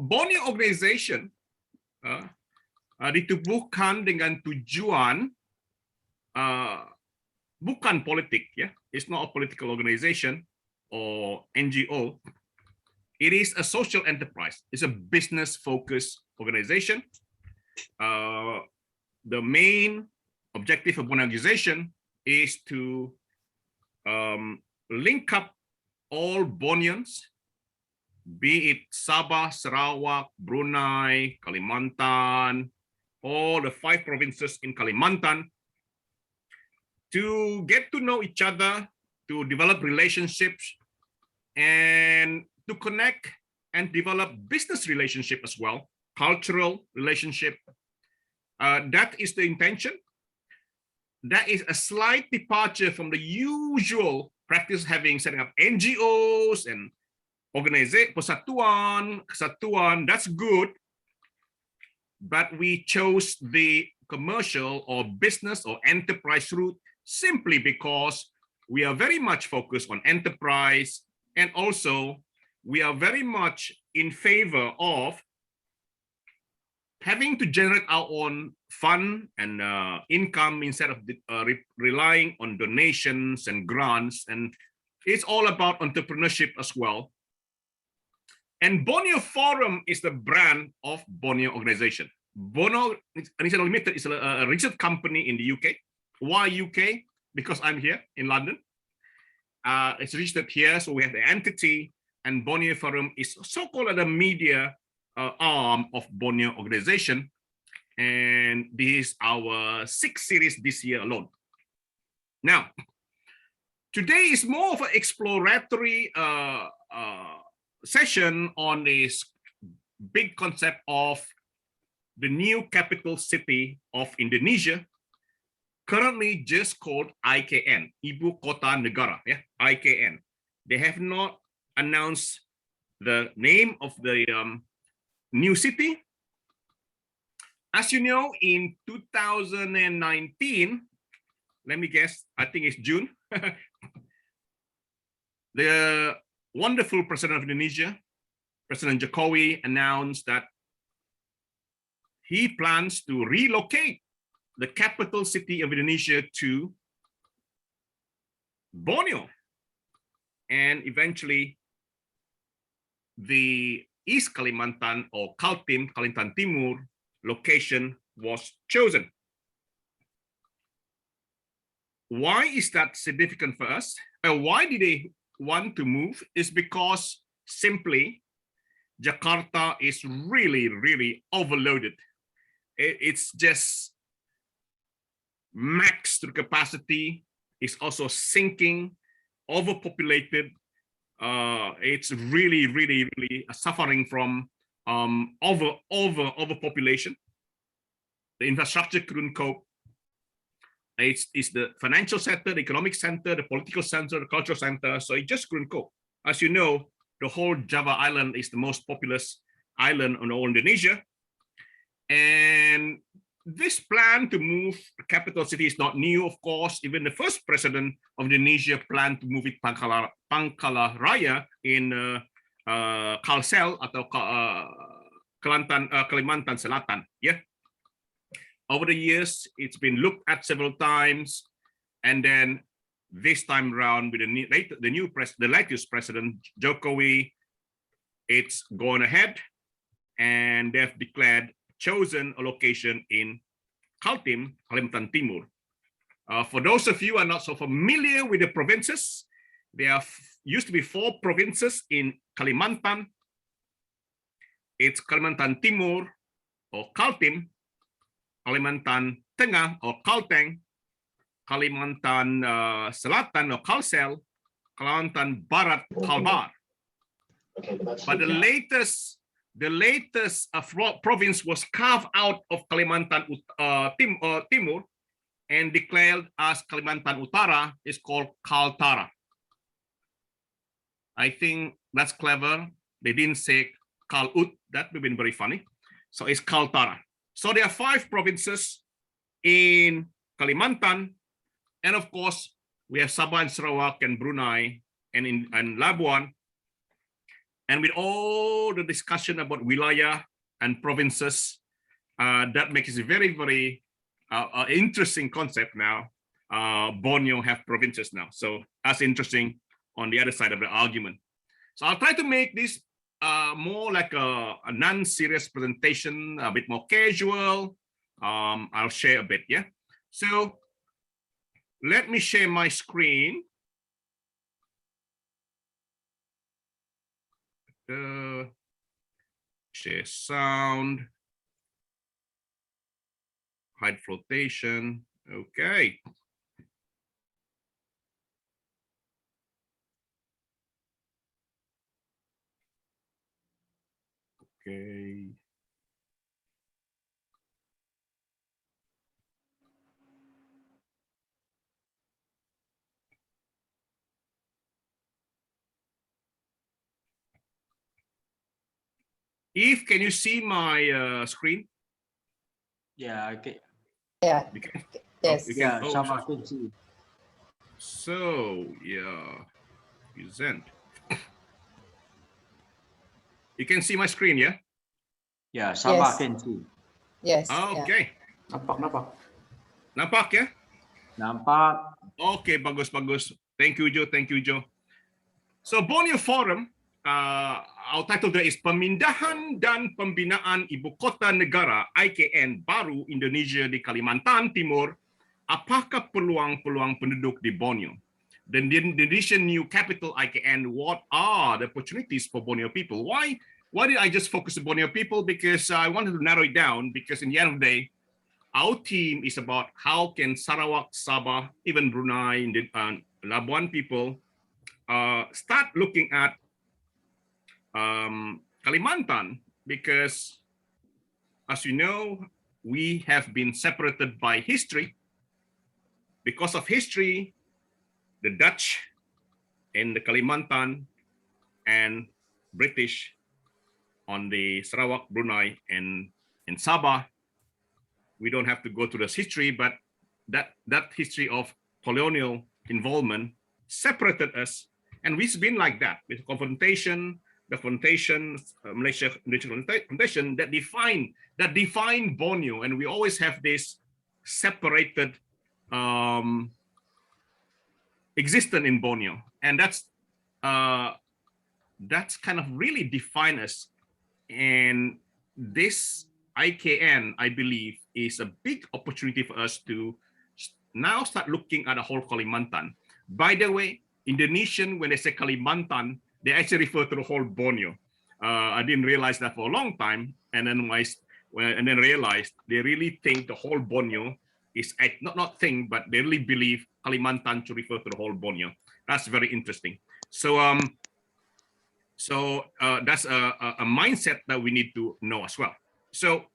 Borneo Organization ditubuhkan dengan tujuan bukan politik, ya. It's not a political organization or NGO. It is a social enterprise. It's a business-focused organization. The main objective of Borneo Organization is to link up all Borneans, be it Sabah, Sarawak, Brunei, Kalimantan, all the 5 provinces in Kalimantan, to get to know each other, to develop relationships, and to connect and develop business relationship as well, cultural relationship. That is the intention. That is a slight departure from the usual practice having setting up NGOs and organization, persatuan, kesatuan. That's good, but we chose the commercial or business or enterprise route simply because we are very much focused on enterprise, and also we are very much in favor of having to generate our own fund and income instead of relying on donations and grants. And it's all about entrepreneurship as well. And Borneo Forum is the brand of Borneo Organization. Borneo Organisation Ltd is a registered company in the UK. Why UK? Because I'm here in London. It's registered here, so we have the entity, and Borneo Forum is so-called the media arm of Borneo Organization, and this is our 6th series this year alone. Now, today is more of an exploratory session on this big concept of the new capital city of Indonesia, currently just called IKN, Ibukota Negara, yeah, IKN. They have not announced the name of the new city. As you know, in 2019, let me guess, I think it's June, the wonderful president of Indonesia, President Jokowi, announced that he plans to relocate the capital city of Indonesia to Borneo. And eventually, the East Kalimantan or Kaltim, Kalimantan Timur location was chosen. Why is that significant for us? Why did they want to move? Is because simply Jakarta is really, really overloaded. It's just max to capacity. It's also sinking, overpopulated. It's really, really, really suffering from overpopulation. The infrastructure couldn't cope. It's the financial center, the economic center, the political center, the cultural center. So it just couldn't cope. As you know, the whole Java Island is the most populous island on all Indonesia. And this plan to move the capital city is not new, of course. Even the first president of Indonesia planned to move it Pangkalaraya in Kalsel atau Kalimantan Selatan. Yeah. Over the years, it's been looked at several times, and then this time around with the latest president Jokowi, it's going ahead, and they've chosen a location in Kaltim, Kalimantan Timur. For those of you who are not so familiar with the provinces, there used to be 4 provinces in Kalimantan. It's Kalimantan Timur or Kaltim, Kalimantan Tengah or Kalteng, Kalimantan Selatan or Kalsel, Kalimantan Barat Kalbar. But the latest province was carved out of Kalimantan Timur and declared as Kalimantan Utara, is called Kaltara. I think that's clever. They didn't say Kalut. That would have been very funny. So it's Kaltara. So there are 5 provinces in Kalimantan, and of course we have Sabah and Sarawak and Brunei and Labuan. And with all the discussion about wilayah and provinces, that makes it a very, very interesting concept now. Borneo have provinces now. So that's interesting on the other side of the argument. So I'll try to make this more like a non-serious presentation, a bit more casual. I'll share a bit, yeah? So let me share my screen. Share sound. Hide flotation. Okay. Okay. Eve, can you see my screen? Yeah, okay. Yeah. Can, Yes. Yeah, sama can see. So, yeah, present. You can see my screen, yeah? Yeah, sama Yes. can see. Yes. Okay. Nampak. Nampak ya? Nampak. Okay, bagus. Thank you, Joe. So, Borneo Forum, our title today is Pemindahan dan Pembinaan Ibukota Negara IKN Baru Indonesia di Kalimantan Timur. Apakah peluang-peluang penduduk di Borneo? The Indonesian new capital IKN, what are the opportunities for Borneo people? Why did I just focus on Borneo people? Because I wanted to narrow it down, because in the end of the day, our team is about how can Sarawak, Sabah, even Brunei, Labuan people start looking at Kalimantan, because as you know, we have been separated by history. Because of history, the Dutch in the Kalimantan and British on the Sarawak, Brunei, and in Sabah, we don't have to go to this history, but that history of colonial involvement separated us, and we've been like that with confrontation, Malaysia confrontation that define Borneo, and we always have this separated existence in Borneo, and that's kind of really define us. And this IKN, I believe, is a big opportunity for us to now start looking at the whole Kalimantan. By the way, Indonesian, when they say Kalimantan, they actually refer to the whole Borneo. I didn't realize that for a long time, and then realized they really think the whole Borneo is not think, but they really believe Kalimantan to refer to the whole Borneo. That's very interesting. So that's a mindset that we need to know as well. So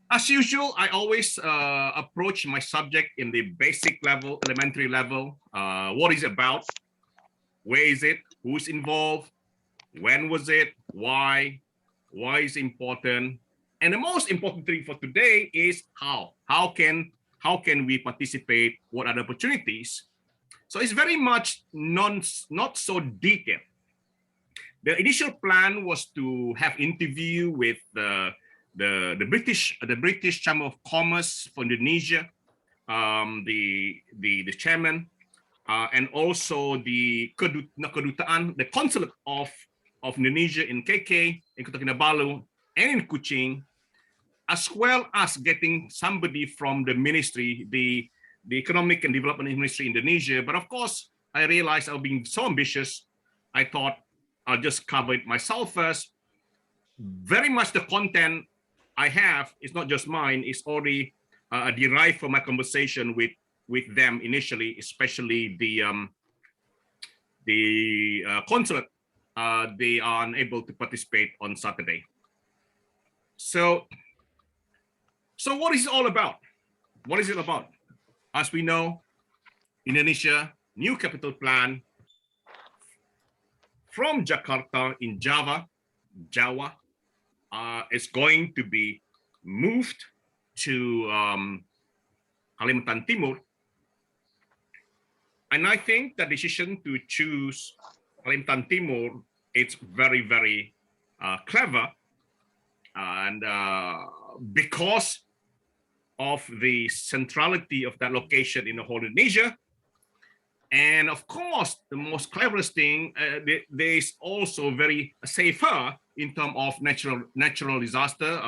as usual, I always approach my subject in the basic level, elementary level. What is it about? Where is it? Who's involved? When was it? Why? Why is it important? And the most important thing for today is how. How can we participate? What are the opportunities? So it's very much not so detailed. The initial plan was to have interview with the British Chamber of Commerce for Indonesia, the chairman, and also the kedutaan, the consulate of Indonesia in KK, in Kota Kinabalu, and in Kuching, as well as getting somebody from the ministry, the Economic and Development Ministry in Indonesia. But of course, I realized I was being so ambitious. I thought I'll just cover it myself first. Very much the content I have is not just mine, it's already derived from my conversation with them initially, especially the consulate. They are unable to participate on Saturday. So what is it all about? What is it about? As we know, Indonesia new capital plan from Jakarta in Java is going to be moved to Kalimantan Timur. And I think the decision to choose Kalimantan Timur it's very, very clever, and because of the centrality of that location in the whole Indonesia. And of course, the most cleverest thing, there is also very safer in terms of natural disaster,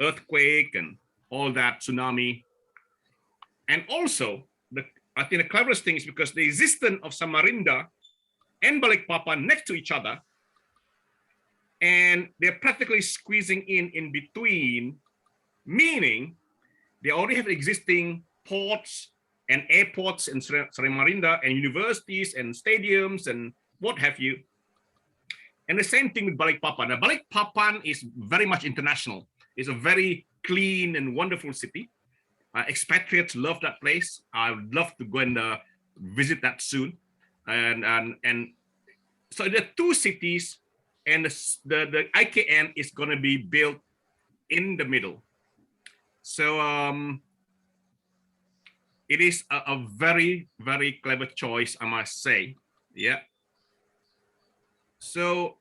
earthquake and all that, tsunami. And also, I think the cleverest thing is because the existence of Samarinda and Balikpapan next to each other, and they're practically squeezing in between, meaning they already have existing ports and airports in Samarinda, and universities and stadiums and what have you. And the same thing with Balikpapan. Now, Balikpapan is very much international. It's a very clean and wonderful city. Expatriates love that place. I would love to go and visit that soon. And so there are two cities, and the IKN is going to be built in the middle. So it is a very, very clever choice, I must say. Yeah. So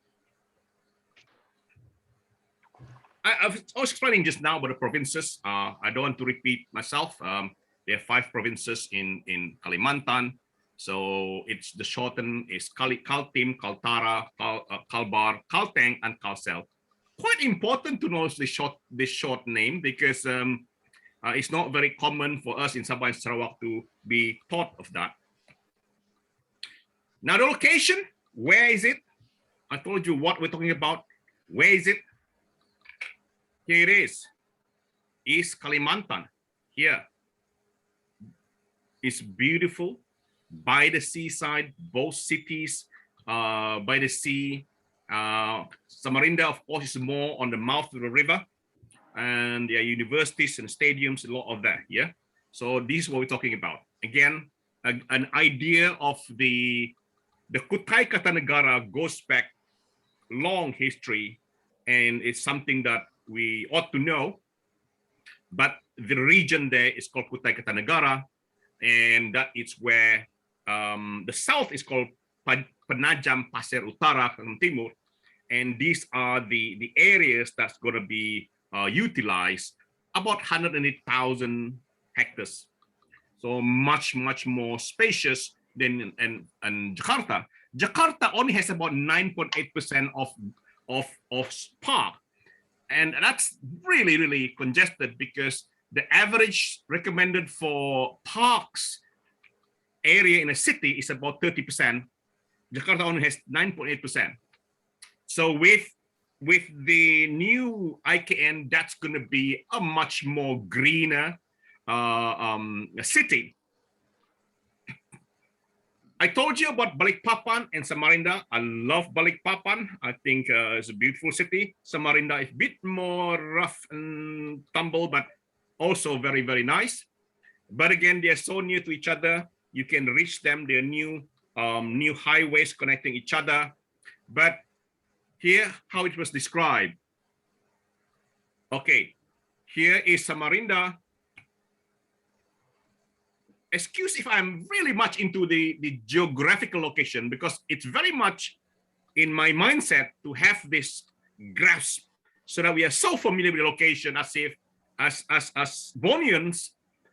I was explaining just now about the provinces. I don't want to repeat myself. There are 5 provinces in Kalimantan. So it's the shortened is Kaltim, Kaltara, Kalbar, Kalteng, and Kalsel. Quite important to know this short name, because it's not very common for us in Sabah and Sarawak to be taught of that. Now the location, where is it? I told you what we're talking about. Where is it? Here it is. East Kalimantan. Here. It's beautiful. By the seaside, both cities by the sea. Samarinda, of course, is more on the mouth of the river, and there are universities and stadiums, a lot of that. Yeah. So this is what we're talking about. Again, an idea of the Kutai Kartanegara goes back long history, and it's something that we ought to know. But the region there is called Kutai Kartanegara, and that is where the south is called Penajam Pasir Utara Timur, and these are the areas that's going to be utilized, about 108,000 hectares. So much more spacious than in Jakarta. Jakarta only has about 9.8% of park, and that's really congested, because the average recommended for parks area in a city is about 30%. Jakarta only has 9.8%. So with the new IKN, that's going to be a much more greener city. I told you about Balikpapan and Samarinda. I love Balikpapan. I think it's a beautiful city. Samarinda is a bit more rough and tumble, but also very nice. But again, they're so near to each other. You can reach them. There are new highways connecting each other. But here, how it was described. Okay, here is Samarinda. Excuse if I'm really much into the geographical location, because it's very much in my mindset to have this grasp, so that we are so familiar with the location, as if as Borneans,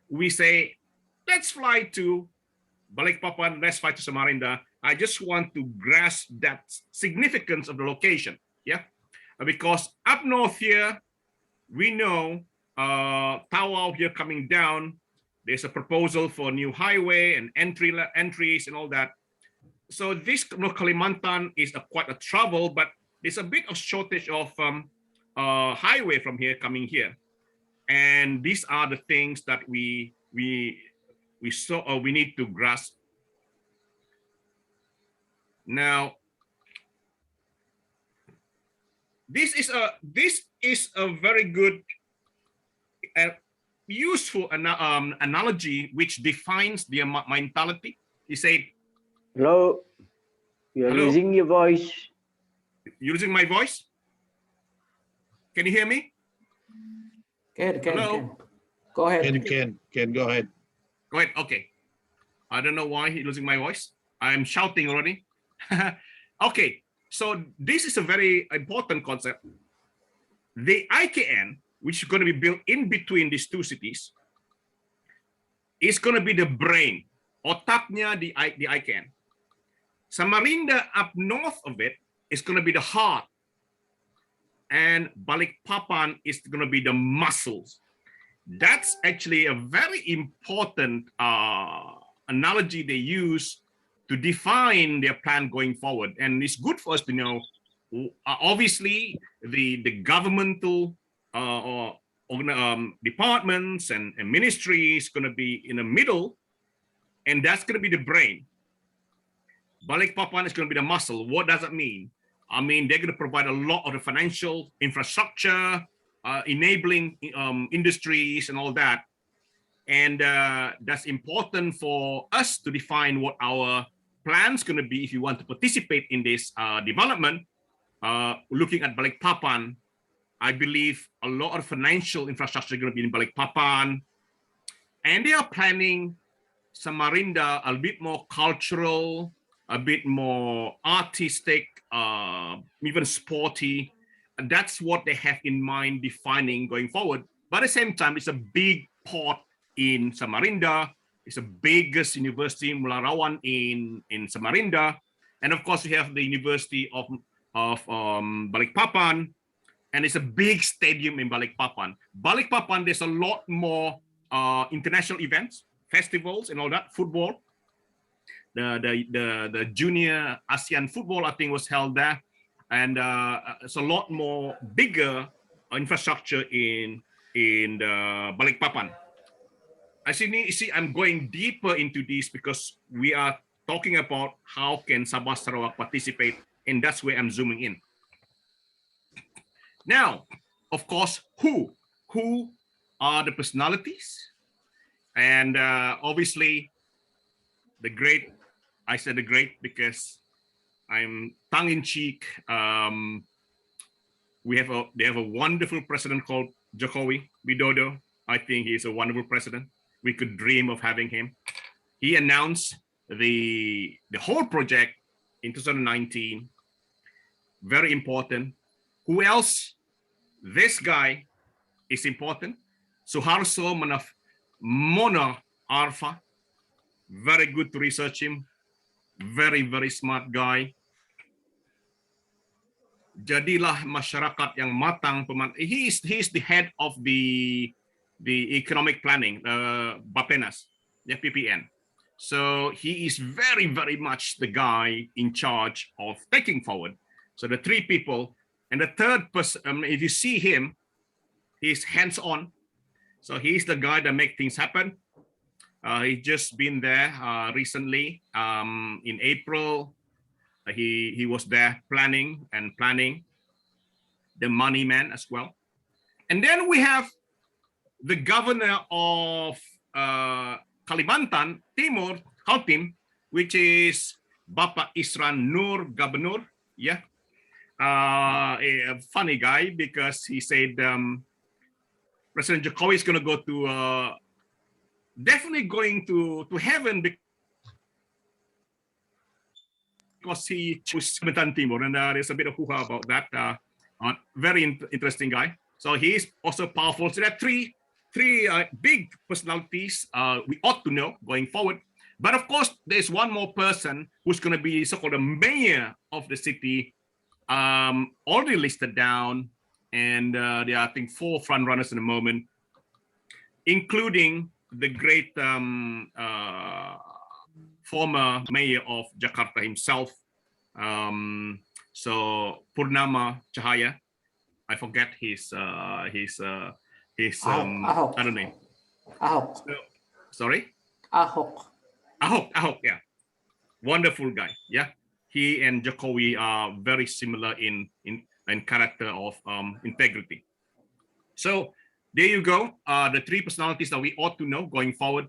we say, let's fly to Balikpapan, let's fly to Samarinda. I just want to grasp that significance of the location, yeah? Because up north here, we know Tawau here coming down, there's a proposal for a new highway and entries and all that. So this Kalimantan is quite a trouble, but there's a bit of shortage of highway from here coming here. And these are the things that we need to grasp. Now, this is a very good useful analogy which defines the mentality. He said, hello, you're losing your voice. You're losing my voice? Can you hear me? Can. Go ahead. Can go ahead. Go ahead. Okay. I don't know why he's losing my voice. I'm shouting already. Okay. So this is a very important concept. The IKN, which is going to be built in between these two cities, is going to be the brain, otaknya the IKN. Samarinda up north of it is going to be the heart, and Balikpapan is going to be the muscles. That's actually a very important analogy they use to define their plan going forward. And it's good for us to know, obviously, the governmental departments and ministries going to be in the middle, and that's going to be the brain. Balikpapan is going to be the muscle. What does that mean? I mean, they're going to provide a lot of the financial infrastructure, enabling industries and all that. And that's important for us to define what our plan's going to be if you want to participate in this development. Looking at Balikpapan, I believe a lot of financial infrastructure is going to be in Balikpapan. And they are planning Samarinda a bit more cultural, a bit more artistic, even sporty. And that's what they have in mind defining going forward. But at the same time, it's a big port in Samarinda. It's the biggest university, Mularawan, in Samarinda. And of course, we have the University of Balikpapan. And it's a big stadium in Balikpapan. Balikpapan, there's a lot more international events, festivals and all that, football. The junior ASEAN football, I think, was held there, and it's a lot more bigger infrastructure in Balikpapan. I see. I'm going deeper into this because we are talking about how can Sabah Sarawak participate, and that's where I'm zooming in. Now, of course, who are the personalities, and obviously the great. I said the great because I'm tongue-in-cheek. They have a wonderful president called Jokowi Widodo. I think he's a wonderful president. We could dream of having him. He announced the whole project in 2019. Very important. Who else? This guy is important. Suharto Mono Arfa. Very good to research him. Very, very smart guy. Jadilah masyarakat yang matang. He is the head of the economic planning, Bapenas, the PPN. So he is very, very much the guy in charge of taking forward. So the three people, and the third person, if you see him, he's hands-on. So he's the guy that makes things happen. He's just been there recently. In April, he was there planning the money man as well. And then we have the governor of Kalimantan Timur, Kaltim, which is Bapak Isran Nur Gubernur. Yeah, a funny guy because he said President Jokowi is going to go to definitely going to heaven because he chose Kalimantan Timur, and there's a bit of hoo-ha about that. Very interesting guy. So he's also powerful. So there are three big personalities we ought to know going forward. But of course, there's one more person who's going to be so-called the mayor of the city, already listed down, and there are, I think, 4 front runners in the moment, including the great former mayor of Jakarta himself. So Purnama Cahaya, I forget his I don't know. Ahok. Sorry? Ahok. Ahok, yeah. Wonderful guy, yeah. He and Jokowi are very similar in character of integrity. So there you go, the 3 personalities that we ought to know going forward.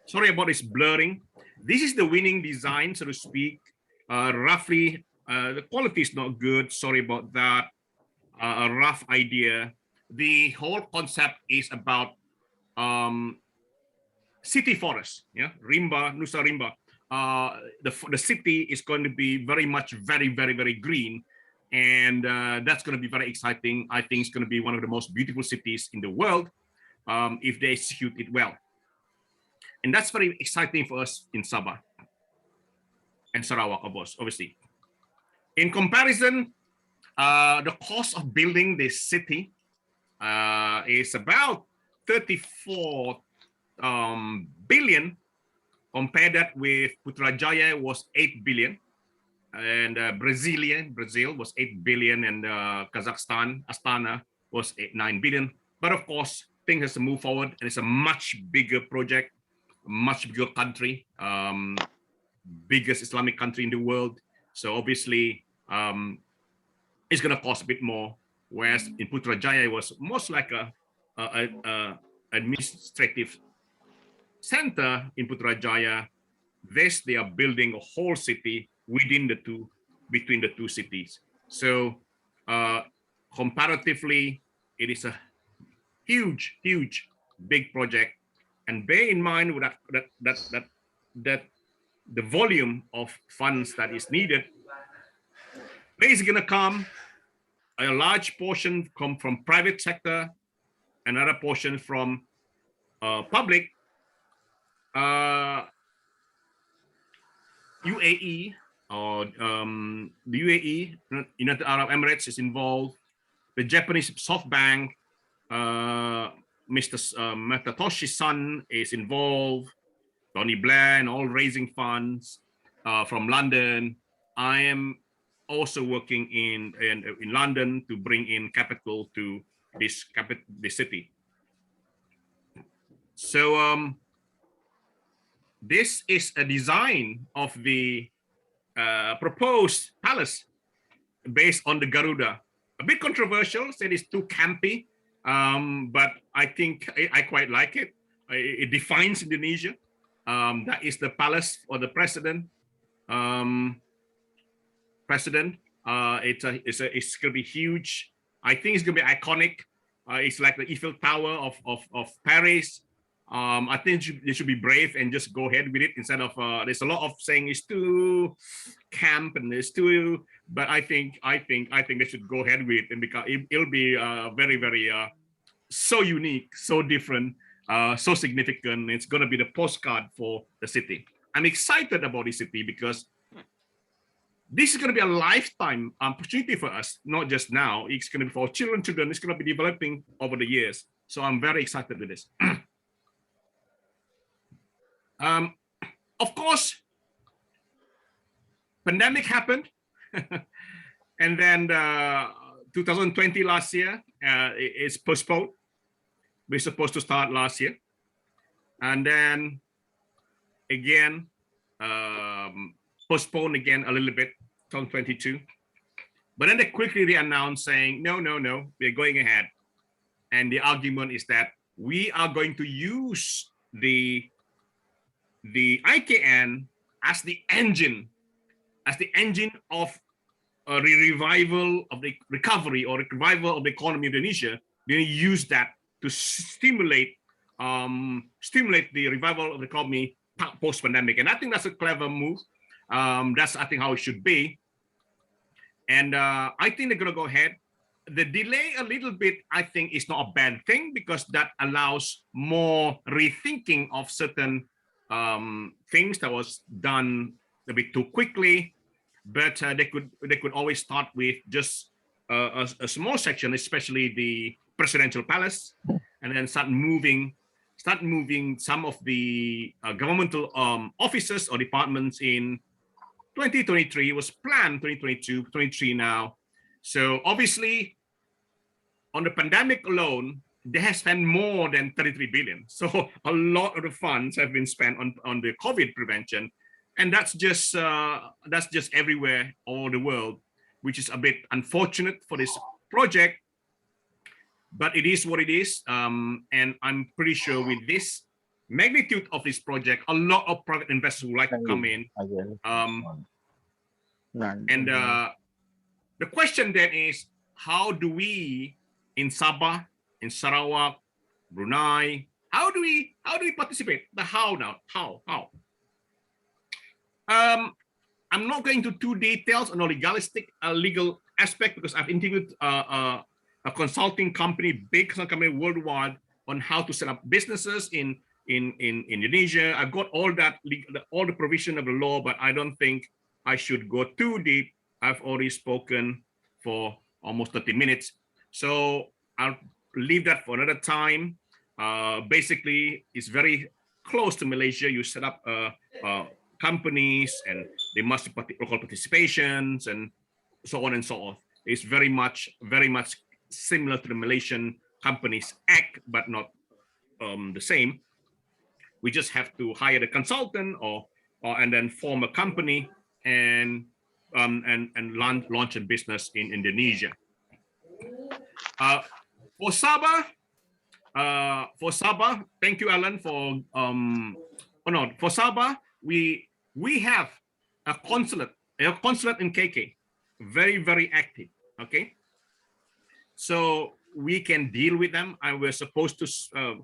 Sorry about this blurring. This is the winning design, so to speak. Roughly, the quality is not good. Sorry about that. A rough idea. The whole concept is about city forest, yeah, Rimba, Nusa Rimba. the city is going to be very much very green, and that's going to be very exciting. I think it's going to be one of the most beautiful cities in the world if they execute it well, and that's very exciting for us in Sabah and Sarawak, obviously. In comparison, the cost of building this city is about 34 billion. Compare that with Putrajaya was 8 billion, and Brazil was 8 billion, and Kazakhstan, Astana was 9 billion. But of course, things has to move forward, and it's a much bigger project, a much bigger country, biggest Islamic country in the world. So obviously, it's going to cost a bit more. Whereas in Putrajaya, it was most like a administrative center in Putrajaya. This, they are building a whole city between the two cities. So comparatively, it is a huge big project. And bear in mind that the volume of funds that is needed, there is going to come a large portion come from private sector, another portion from public. UAE or the UAE, United Arab Emirates, is involved. The Japanese SoftBank, Mr. Matatoshi Son is involved. Tony Blair and all raising funds from London. I am also working in London to bring in capital to this city. So this is a design of the proposed palace based on the Garuda. A bit controversial, said it's too campy, but I think I quite like it. It defines Indonesia. That is the palace for the president. It's going to be huge. I think it's going to be iconic. It's like the Eiffel Tower of Paris. I think they should be brave and just go ahead with it instead of there's a lot of saying it's too camp and it's too. But I think they should go ahead with it, and because it'll be very so unique, so different, so significant. It's going to be the postcard for the city. I'm excited about this city because this is going to be a lifetime opportunity for us, not just now. It's going to be for children. It's going to be developing over the years. So I'm very excited with this. Of course, pandemic happened, and then 2020 last year is postponed. We're supposed to start last year, and then again postponed again a little bit, 2022. But then they quickly re-announced saying, no, we're going ahead. And the argument is that we are going to use the IKN as the engine of a revival of the recovery or revival of the economy of Indonesia. We're going to use that to stimulate the revival of the economy post-pandemic. And I think that's a clever move. That's, I think, how it should be. And I think they're going to go ahead. The delay a little bit, I think, is not a bad thing, because that allows more rethinking of certain things that was done a bit too quickly. But they could always start with just a small section, especially the presidential palace, and then start moving some of the governmental offices or departments in 2023. It was planned 2022, 23 now. So obviously, on the pandemic alone, they have spent more than 33 billion. So a lot of the funds have been spent on the COVID prevention, and that's just everywhere, all the world, which is a bit unfortunate for this project. But it is what it is, and I'm pretty sure with this magnitude of this project, a lot of private investors would like to come in. And the question then is, how do we in Sabah, in Sarawak, Brunei, how do we participate? The how now? How? I'm not going into too details on the legalistic legal aspect because I've interviewed a consulting company, big consulting company worldwide, on how to set up businesses in Indonesia. I've got all that all the provision of the law, but I don't think I should go too deep. I've already spoken for almost 30 minutes, so I'll leave that for another time. Basically, it's very close to Malaysia. You set up companies, and they must have local participations, and so on and so on. It's very much similar to the Malaysian Companies Act, but not the same. We just have to hire a consultant, or and then form a company and launch a business in Indonesia. For Sabah, thank you, Alan, for for Sabah, we have a consulate in KK, very active. Okay, so we can deal with them. I was supposed to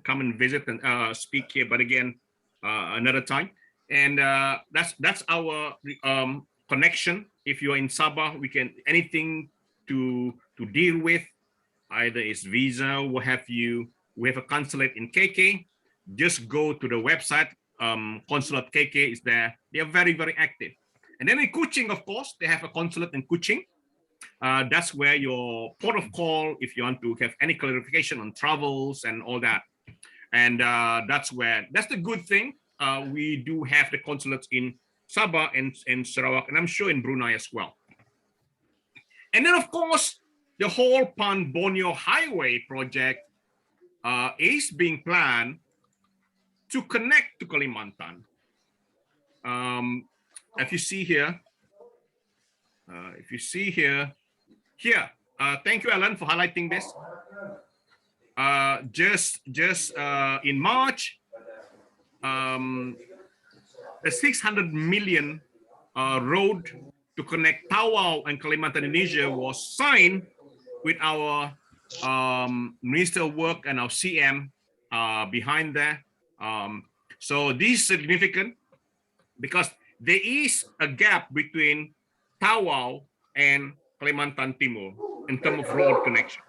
come and visit and speak here, but again, another time. And that's our connection. If you're in Sabah, we can anything to deal with, either it's visa, what have you. We have a consulate in KK. Just go to the website. Consulate KK is there. They are very active. And then in Kuching, of course, they have a consulate in Kuching. That's where your port of call, if you want to have any clarification on travels and all that. And that's the good thing. We do have the consulates in Sabah and Sarawak, and I'm sure in Brunei as well. And then, of course, the whole Borneo Highway project is being planned to connect to Kalimantan. If you see here, thank you, Alan, for highlighting this. Just in March, the 600 million road to connect Tawau and Kalimantan, Indonesia, was signed with our Minister of Work and our CM behind there. So this is significant because there is a gap between Tawau and Kalimantan Timur in terms of road connection.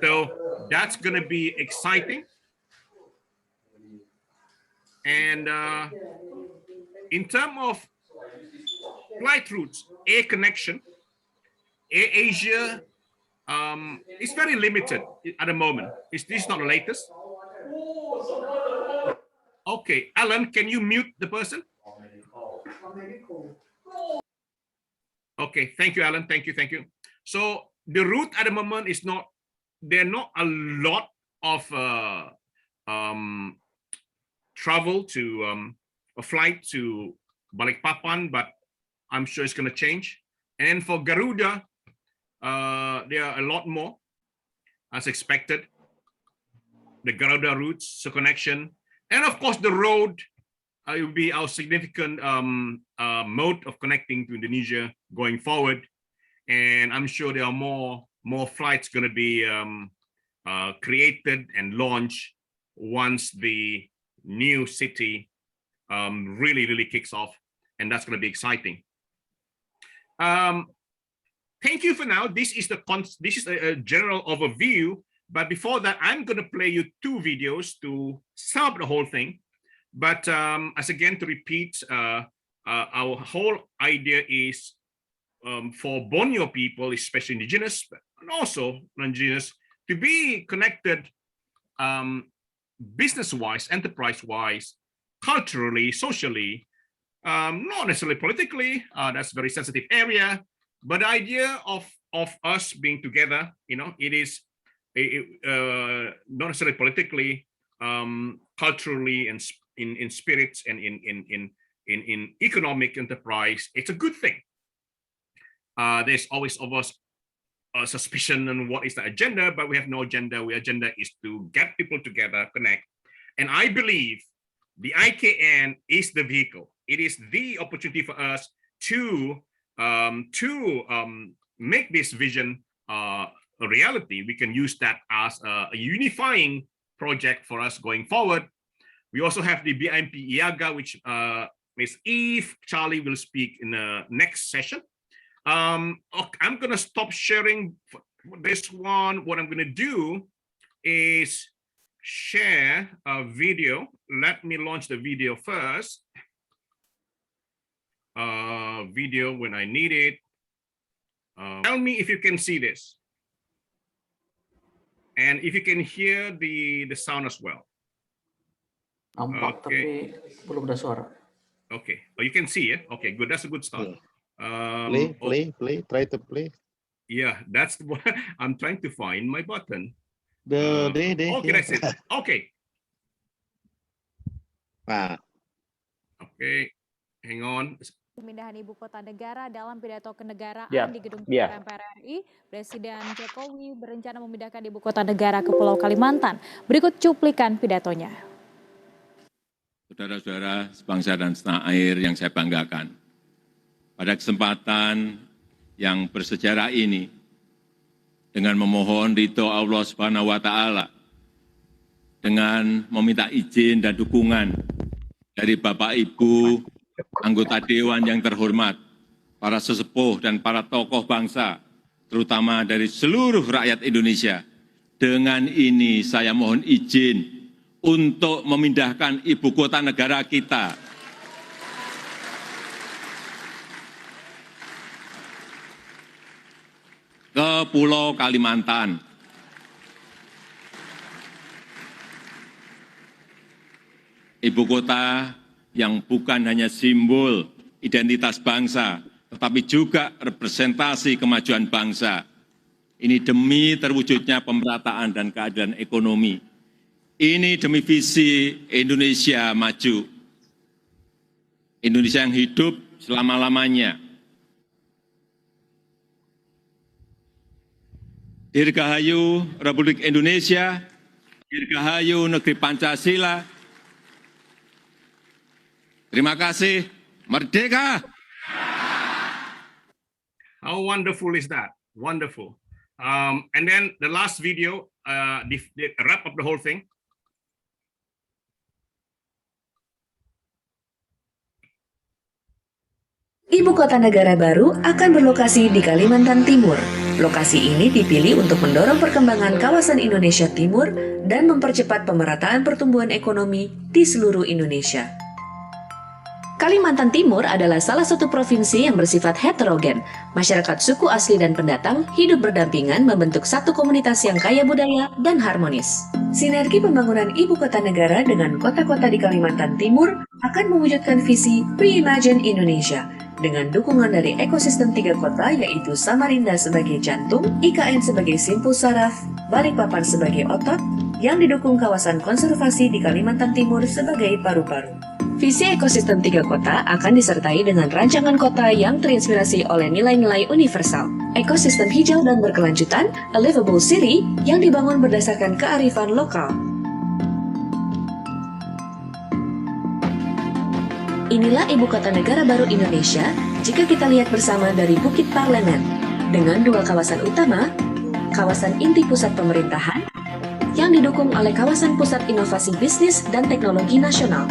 So that's going to be exciting. And in terms of flight routes, air connection, Air Asia is very limited at the moment. This is not the latest. Okay, Alan, can you mute the person? Okay, thank you, Alan. Thank you. So the route at the moment is not, there are not a lot of travel to a flight to Balikpapan, but I'm sure it's going to change. And for Garuda, there are a lot more as expected. The Garuda routes, so connection, and of course the road will be our significant mode of connecting to Indonesia going forward. And I'm sure there are more flights going to be created and launched once the new city really kicks off, and that's going to be exciting. Thank you for now. This is a general overview, but before that, I'm going to play you two videos to sum up the whole thing. But as again, to repeat, our whole idea is for Borneo people, especially indigenous, but also non-indigenous, to be connected business-wise, enterprise-wise, culturally, socially, not necessarily politically. That's a very sensitive area. But the idea of us being together, it is not necessarily politically, culturally, and in spirits, and in economic enterprise. It's a good thing. There's always of us a suspicion on what is the agenda, but we have no agenda. Our agenda is to get people together, connect. And I believe the IKN is the vehicle. It is the opportunity for us to make this vision a reality. We can use that as a unifying project for us going forward. We also have the BIMP IAGA, which Miss Eve, Charlie will speak in the next session. Okay, I'm going to stop sharing for this one. What I'm going to do is share a video. Let me launch the video first. Video when I need it. Tell me if you can see this. And if you can hear the sound as well. Nampak tapi belum ada suara. Okay. Oh, you can see it. Okay, good. That's a good start. Play. Try to play. Yeah, that's what I'm trying to find my button. Okay, that's it. Okay. Okay, hang on. Pemindahan ibu kota negara dalam pidato kenegaraan di gedung MPR RI, Presiden Jokowi berencana memindahkan ibu kota negara ke Pulau Kalimantan. Berikut cuplikan pidatonya. Saudara-saudara sebangsa dan setanah air yang saya banggakan, pada kesempatan yang bersejarah ini, dengan memohon ridho Allah Subhanahu wa Ta'ala, dengan meminta izin dan dukungan dari Bapak Ibu anggota Dewan yang terhormat, para sesepuh dan para tokoh bangsa, terutama dari seluruh rakyat Indonesia. Dengan ini saya mohon izin untuk memindahkan ibu kota negara kita ke Pulau Kalimantan. Ibu kota yang bukan hanya simbol identitas bangsa, tetapi juga representasi kemajuan bangsa. Ini demi terwujudnya pemerataan dan keadilan ekonomi. Ini demi visi Indonesia maju. Indonesia yang hidup selama-lamanya. Dirgahayu Republik Indonesia, Dirgahayu Negeri Pancasila. Terima kasih, merdeka! How wonderful is that? Wonderful. And then the last video, the wrap up the whole thing. Ibu kota negara baru akan berlokasi di Kalimantan Timur. Lokasi ini dipilih untuk mendorong perkembangan kawasan Indonesia Timur dan mempercepat pemerataan pertumbuhan ekonomi di seluruh Indonesia. Kalimantan Timur adalah salah satu provinsi yang bersifat heterogen. Masyarakat suku asli dan pendatang hidup berdampingan membentuk satu komunitas yang kaya budaya dan harmonis. Sinergi pembangunan ibu kota negara dengan kota-kota di Kalimantan Timur akan mewujudkan visi Reimagine Indonesia dengan dukungan dari ekosistem 3 kota yaitu Samarinda sebagai jantung, IKN sebagai simpul saraf, Balikpapan sebagai otot, yang didukung kawasan konservasi di Kalimantan Timur sebagai paru-paru. Visi ekosistem 3 kota akan disertai dengan rancangan kota yang terinspirasi oleh nilai-nilai universal. Ekosistem hijau dan berkelanjutan, a livable city, yang dibangun berdasarkan kearifan lokal. Inilah ibu kota negara baru Indonesia jika kita lihat bersama dari Bukit Parlemen, dengan 2 kawasan utama, kawasan inti pusat pemerintahan, yang didukung oleh kawasan pusat inovasi bisnis dan teknologi nasional.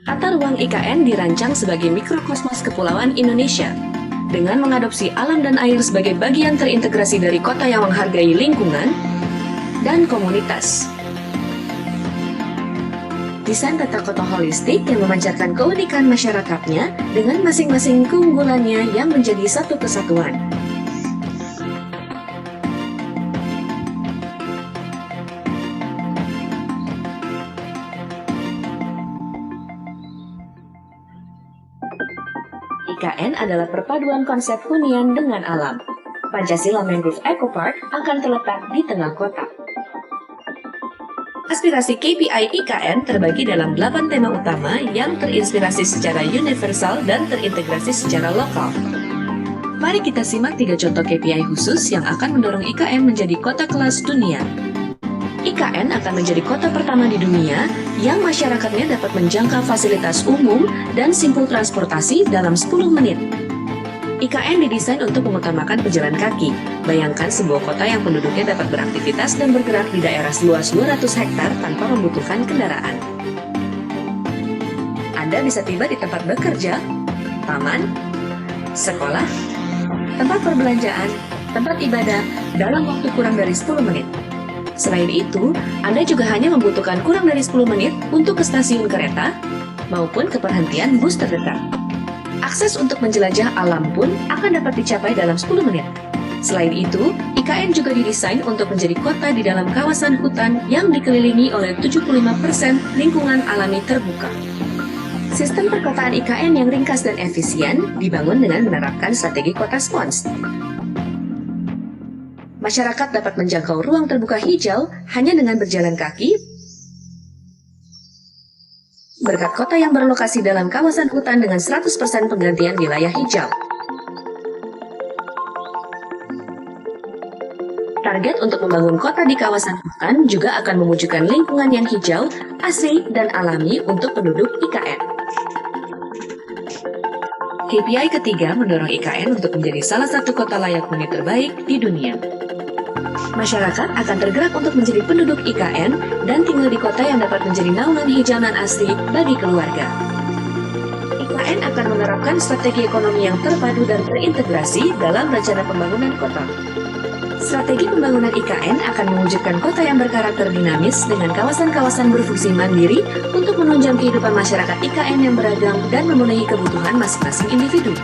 Tata ruang IKN dirancang sebagai mikrokosmos kepulauan Indonesia, dengan mengadopsi alam dan air sebagai bagian terintegrasi dari kota yang menghargai lingkungan dan komunitas. Desain tata kota holistik yang memancarkan keunikan masyarakatnya dengan masing-masing keunggulannya yang menjadi satu kesatuan. IKN adalah perpaduan konsep hunian dengan alam. Pancasila Mangrove Eco Park akan terletak di tengah kota. Aspirasi KPI IKN terbagi dalam 8 tema utama yang terinspirasi secara universal dan terintegrasi secara lokal. Mari kita simak 3 contoh KPI khusus yang akan mendorong IKN menjadi kota kelas dunia. IKN akan menjadi kota pertama di dunia yang masyarakatnya dapat menjangkau fasilitas umum dan simpul transportasi dalam 10 menit. IKN didesain untuk mengutamakan pejalan kaki. Bayangkan sebuah kota yang penduduknya dapat beraktivitas dan bergerak di daerah seluas 200 hektar tanpa membutuhkan kendaraan. Anda bisa tiba di tempat bekerja, taman, sekolah, tempat perbelanjaan, tempat ibadah dalam waktu kurang dari 10 menit. Selain itu, Anda juga hanya membutuhkan kurang dari 10 menit untuk ke stasiun kereta maupun ke perhentian bus terdekat. Akses untuk menjelajah alam pun akan dapat dicapai dalam 10 menit. Selain itu, IKN juga didesain untuk menjadi kota di dalam kawasan hutan yang dikelilingi oleh 75% lingkungan alami terbuka. Sistem perkotaan IKN yang ringkas dan efisien dibangun dengan menerapkan strategi kota spons. Masyarakat dapat menjangkau ruang terbuka hijau hanya dengan berjalan kaki berkat kota yang berlokasi dalam kawasan hutan dengan 100% penggantian wilayah hijau. Target untuk membangun kota di kawasan hutan juga akan mewujudkan lingkungan yang hijau, asri, dan alami untuk penduduk IKN. KPI ketiga mendorong IKN untuk menjadi salah satu kota layak huni terbaik di dunia. Masyarakat akan tergerak untuk menjadi penduduk IKN dan tinggal di kota yang dapat menjadi naungan hijauan asri bagi keluarga. IKN akan menerapkan strategi ekonomi yang terpadu dan terintegrasi dalam rencana pembangunan kota. Strategi pembangunan IKN akan mewujudkan kota yang berkarakter dinamis dengan kawasan-kawasan berfungsi mandiri untuk menunjang kehidupan masyarakat IKN yang beragam dan memenuhi kebutuhan masing-masing individu.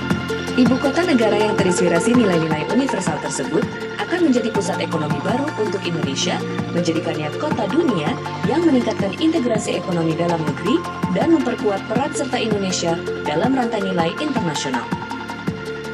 Ibu kota negara yang terinspirasi nilai-nilai universal tersebut akan menjadi pusat ekonomi baru untuk Indonesia, menjadikannya kota dunia yang meningkatkan integrasi ekonomi dalam negeri dan memperkuat peran serta Indonesia dalam rantai nilai internasional.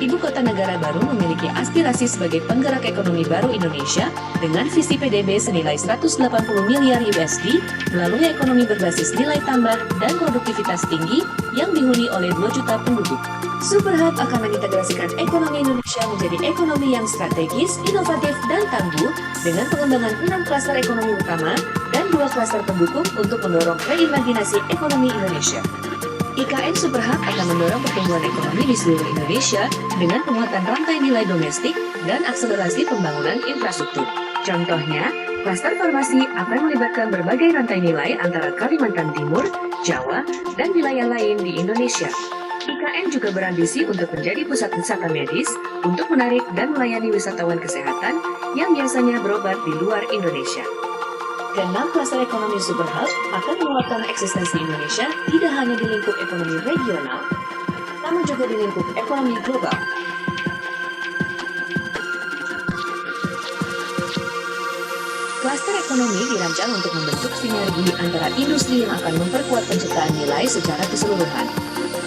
Ibu kota negara baru memiliki aspirasi sebagai penggerak ekonomi baru Indonesia dengan visi PDB senilai 180 miliar USD melalui ekonomi berbasis nilai tambah dan produktivitas tinggi yang dihuni oleh 2 juta penduduk. Superhub akan mengintegrasikan ekonomi Indonesia menjadi ekonomi yang strategis, inovatif, dan tangguh dengan pengembangan 6 klaster ekonomi utama dan 2 klaster pendukung untuk mendorong reimajinasi ekonomi Indonesia. IKN Superhub akan mendorong pertumbuhan ekonomi di seluruh Indonesia dengan penguatan rantai nilai domestik dan akselerasi pembangunan infrastruktur. Contohnya, klaster farmasi akan melibatkan berbagai rantai nilai antara Kalimantan Timur, Jawa, dan wilayah lain di Indonesia. IKN juga berambisi untuk menjadi pusat wisata medis untuk menarik dan melayani wisatawan kesehatan yang biasanya berobat di luar Indonesia. Ke-6 klaster ekonomi Superhub akan menguatkan eksistensi Indonesia tidak hanya di lingkup ekonomi regional, namun juga di lingkup ekonomi global. Klaster ekonomi dirancang untuk membentuk sinergi antara industri yang akan memperkuat penciptaan nilai secara keseluruhan.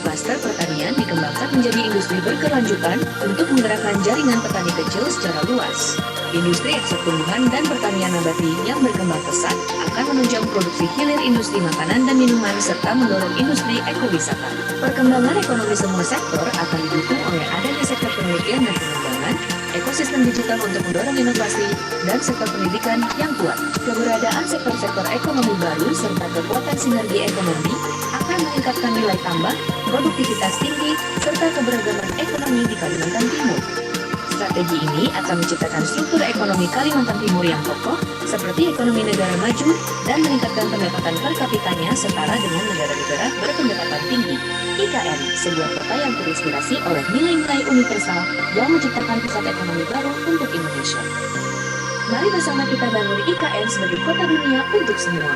Klaster pertanian dikembangkan menjadi industri berkelanjutan untuk menggerakkan jaringan petani kecil secara luas. Industri ekspor tumbuhan dan pertanian nabati yang berkembang pesat akan menunjang produksi hilir industri makanan dan minuman serta mendorong industri ekowisata. Perkembangan ekonomi semua sektor akan didukung oleh adanya sektor penelitian dan pengembangan, ekosistem digital untuk mendorong inovasi, dan sektor pendidikan yang kuat. Keberadaan sektor-sektor ekonomi baru serta kekuatan sinergi ekonomi akan meningkatkan nilai tambah, produktivitas tinggi, serta keberagaman ekonomi di Kalimantan Timur. Strategi ini akan menciptakan struktur ekonomi Kalimantan Timur yang kokoh, seperti ekonomi negara maju, dan meningkatkan pendapatan per kapitanya setara dengan negara-negara berpendapatan tinggi. IKN, sebuah kota yang terinspirasi oleh nilai-nilai universal yang menciptakan pusat ekonomi baru untuk Indonesia. Mari bersama kita bangun IKN sebagai kota dunia untuk semua.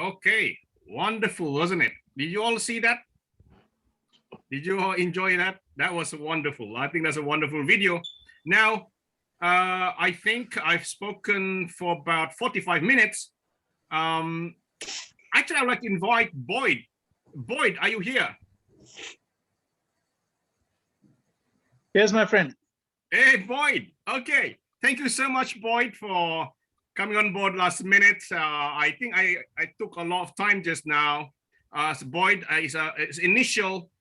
Okay, wonderful, wasn't it? Did you all see that? Did you all enjoy that? That was wonderful. I think that's a wonderful video. Now, I think I've spoken for about 45 minutes. Actually, I'd like to invite Boyd. Boyd, are you here? Yes, my friend. Hey, Boyd. Okay. Thank you so much, Boyd, for coming on board last minute. I think I took a lot of time just now. So Boyd is initial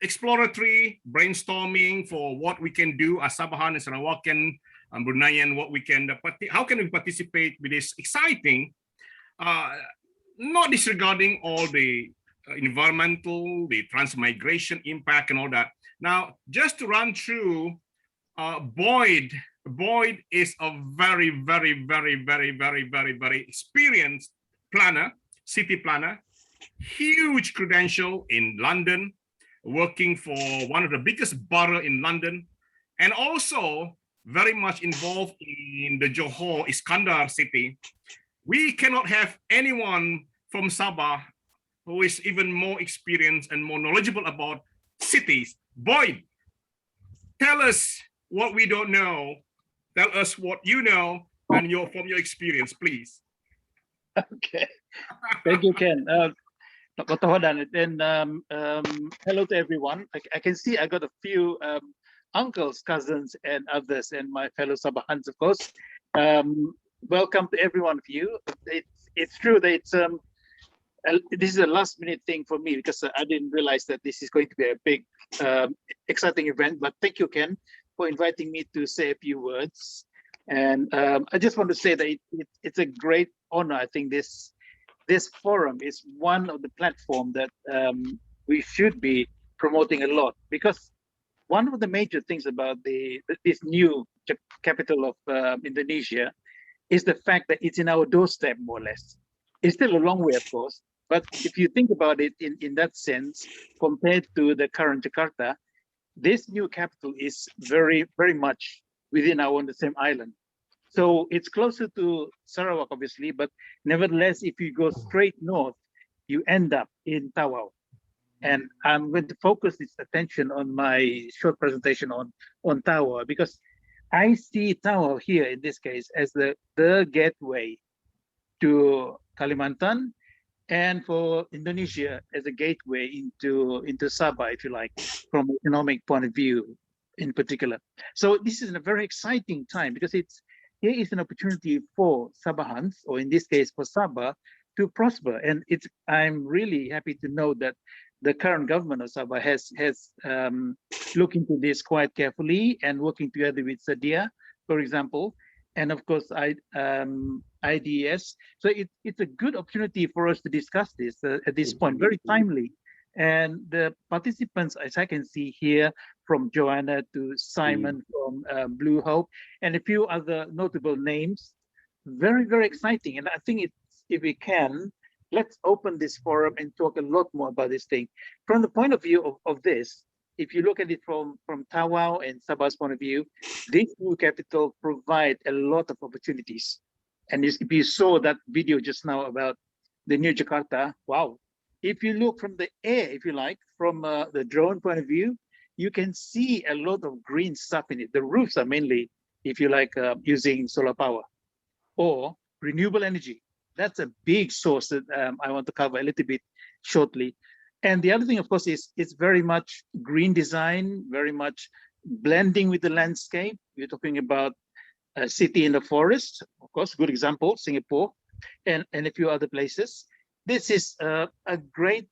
exploratory brainstorming for what we can do as Sabahan and Sarawakian and Bruneian, what we can, how can we participate with this exciting, not disregarding all the environmental, the transmigration impact and all that. Now, just to run through, Boyd is a very experienced planner, city planner, huge credential in London, working for one of the biggest borough in London, and also very much involved in the Johor Iskandar city. We cannot have anyone from Sabah who is even more experienced and more knowledgeable about cities. Boyd, tell us what we don't know. Tell us what you know and from your experience, please. Okay, thank you, Ken. And hello to everyone. I can see I got a few uncles, cousins, and others, and my fellow Sabahans, of course. Welcome to every one of you. It's true that this is a last-minute thing for me because I didn't realize that this is going to be a big, exciting event. But thank you, Ken, for inviting me to say a few words. And I just want to say that it's a great honor. I think this forum is one of the platforms that we should be promoting a lot, because one of the major things about this new capital of Indonesia is the fact that it's in our doorstep, more or less. It's still a long way, of course, but if you think about it in that sense, compared to the current Jakarta, this new capital is very much within on the same island. So it's closer to Sarawak, obviously, but nevertheless, if you go straight north, you end up in Tawau. And I'm going to focus this attention on my short presentation on Tawau, because I see Tawau here in this case as the gateway to Kalimantan, and for Indonesia as a gateway into Sabah, if you like, from an economic point of view in particular. So this is a very exciting time, because here is an opportunity for Sabahans, or in this case for Sabah, to prosper. And I'm really happy to know that the current government of Sabah has looked into this quite carefully and working together with Sadia, for example, and of course IDS. So it's a good opportunity for us to discuss this at this point, very timely. And the participants, as I can see here, from Joanna to Simon from Blue Hope, and a few other notable names, very exciting. And I think if we can, let's open this forum and talk a lot more about this thing. From the point of view of this, if you look at it from Tawau and Sabah's point of view, this new capital provide a lot of opportunities. And if you saw that video just now about the new Jakarta, wow. If you look from the air, if you like, from the drone point of view, you can see a lot of green stuff in it. The roofs are mainly, if you like, using solar power or renewable energy. That's a big source that I want to cover a little bit shortly. And the other thing, of course, is it's very much green design, very much blending with the landscape. We're talking about a city in the forest, of course, good example, Singapore, and a few other places. This is a great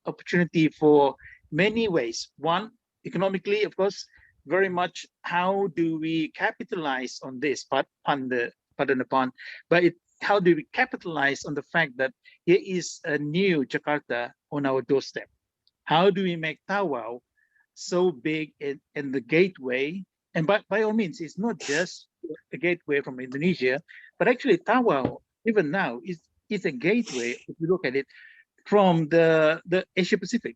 opportunity for many ways. One, economically, of course, very much how do we capitalize on this, pardon the pun, but how do we capitalize on the fact that here is a new Jakarta on our doorstep? How do we make Tawau so big and the gateway? And by all means, it's not just a gateway from Indonesia, but actually Tawau, even now, is a gateway, if you look at it, from the Asia Pacific,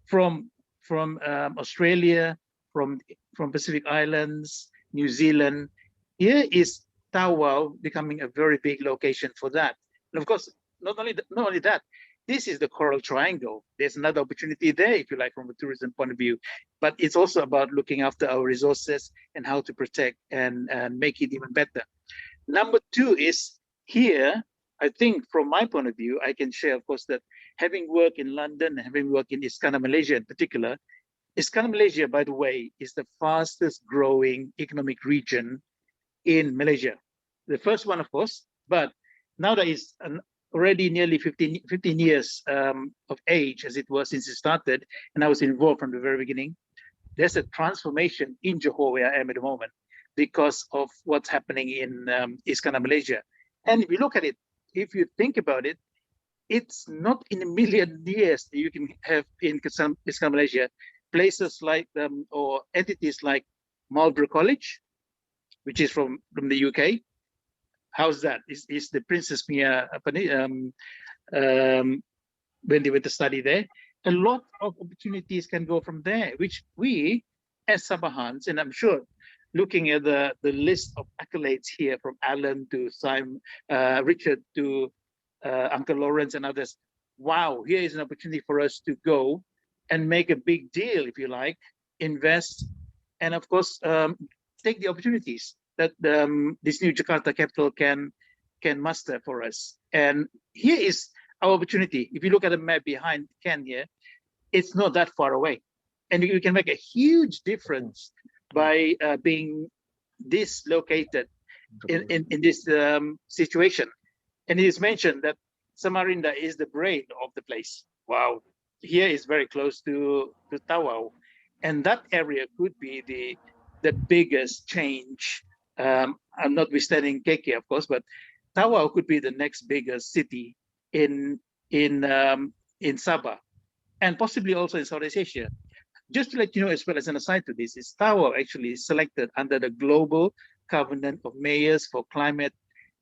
from Australia, from Pacific Islands, New Zealand. Here is Tawau becoming a very big location for that. And of course, not only that, this is the Coral Triangle. There's another opportunity there, if you like, from a tourism point of view. But it's also about looking after our resources and how to protect and make it even better. Number two is here, I think from my point of view, I can share, of course, that having worked in London, having worked in Iskandar Malaysia in particular, Iskandar Malaysia, by the way, is the fastest growing economic region in Malaysia. The first one, of course, but now that it's already nearly 15 years of age as it was since it started, and I was involved from the very beginning, there's a transformation in Johor where I am at the moment because of what's happening in Iskandar Malaysia. And if you look at it, if you think about it, it's not in a million years that you can have in Iskandar Malaysia places like or entities like Marlborough College, which is from the UK. How's that? Is the Princess Mia when they went to study there? A lot of opportunities can go from there, which we as Sabahans, and I'm sure looking at the list of accolades here from Alan to Simon, Richard to Uncle Lawrence and others, wow, here is an opportunity for us to go and make a big deal, if you like, invest, and of course, take the opportunities that this new Jakarta capital can muster for us. And here is our opportunity. If you look at the map behind Ken here, it's not that far away. And you can make a huge difference by being dislocated in this situation. And it is mentioned that Samarinda is the brain of the place. Wow. Here is very close to Tawau. And that area could be the biggest change. I'm notwithstanding KK, of course, but Tawau could be the next biggest city in Sabah, and possibly also in Southeast Asia. Just to let you know, as well as an aside to this, is Tawau actually selected under the Global Covenant of Mayors for Climate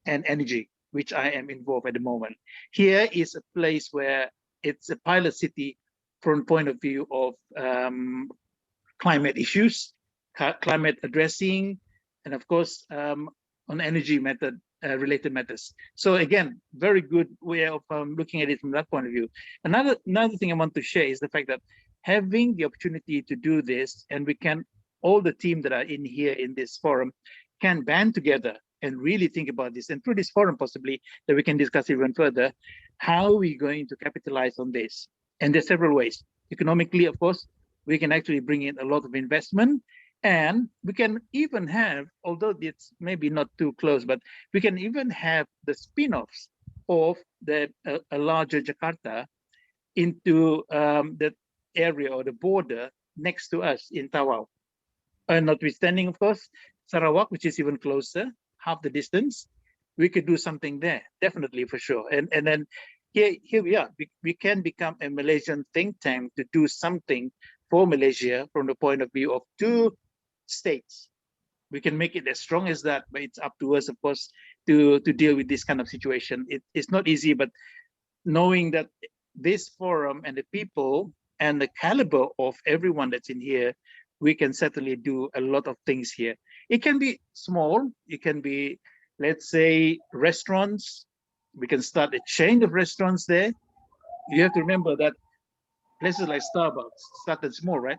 and Energy, which I am involved at the moment. Here is a place where it's a pilot city from the point of view of climate issues, climate addressing, and of course, on energy method related matters. So again, very good way of looking at it from that point of view. Another thing I want to share is the fact that having the opportunity to do this, and we can, all the team that are in here in this forum, can band together and really think about this, and through this forum possibly that we can discuss even further, how are we going to capitalize on this? And there's several ways. Economically, of course, we can actually bring in a lot of investment, and we can even have, although it's maybe not too close, but we can even have the spin-offs of a larger Jakarta into the area or the border next to us in Tawau. And notwithstanding, of course, Sarawak, which is even closer, half the distance, we could do something there, definitely, for sure. And then here we are. We can become a Malaysian think tank to do something for Malaysia from the point of view of two states. We can make it as strong as that, but it's up to us, of course, to deal with this kind of situation. It's not easy, but knowing that this forum and the people and the caliber of everyone that's in here, we can certainly do a lot of things here. It can be small. It can be, let's say, restaurants. We can start a chain of restaurants there. You have to remember that places like Starbucks started small, right?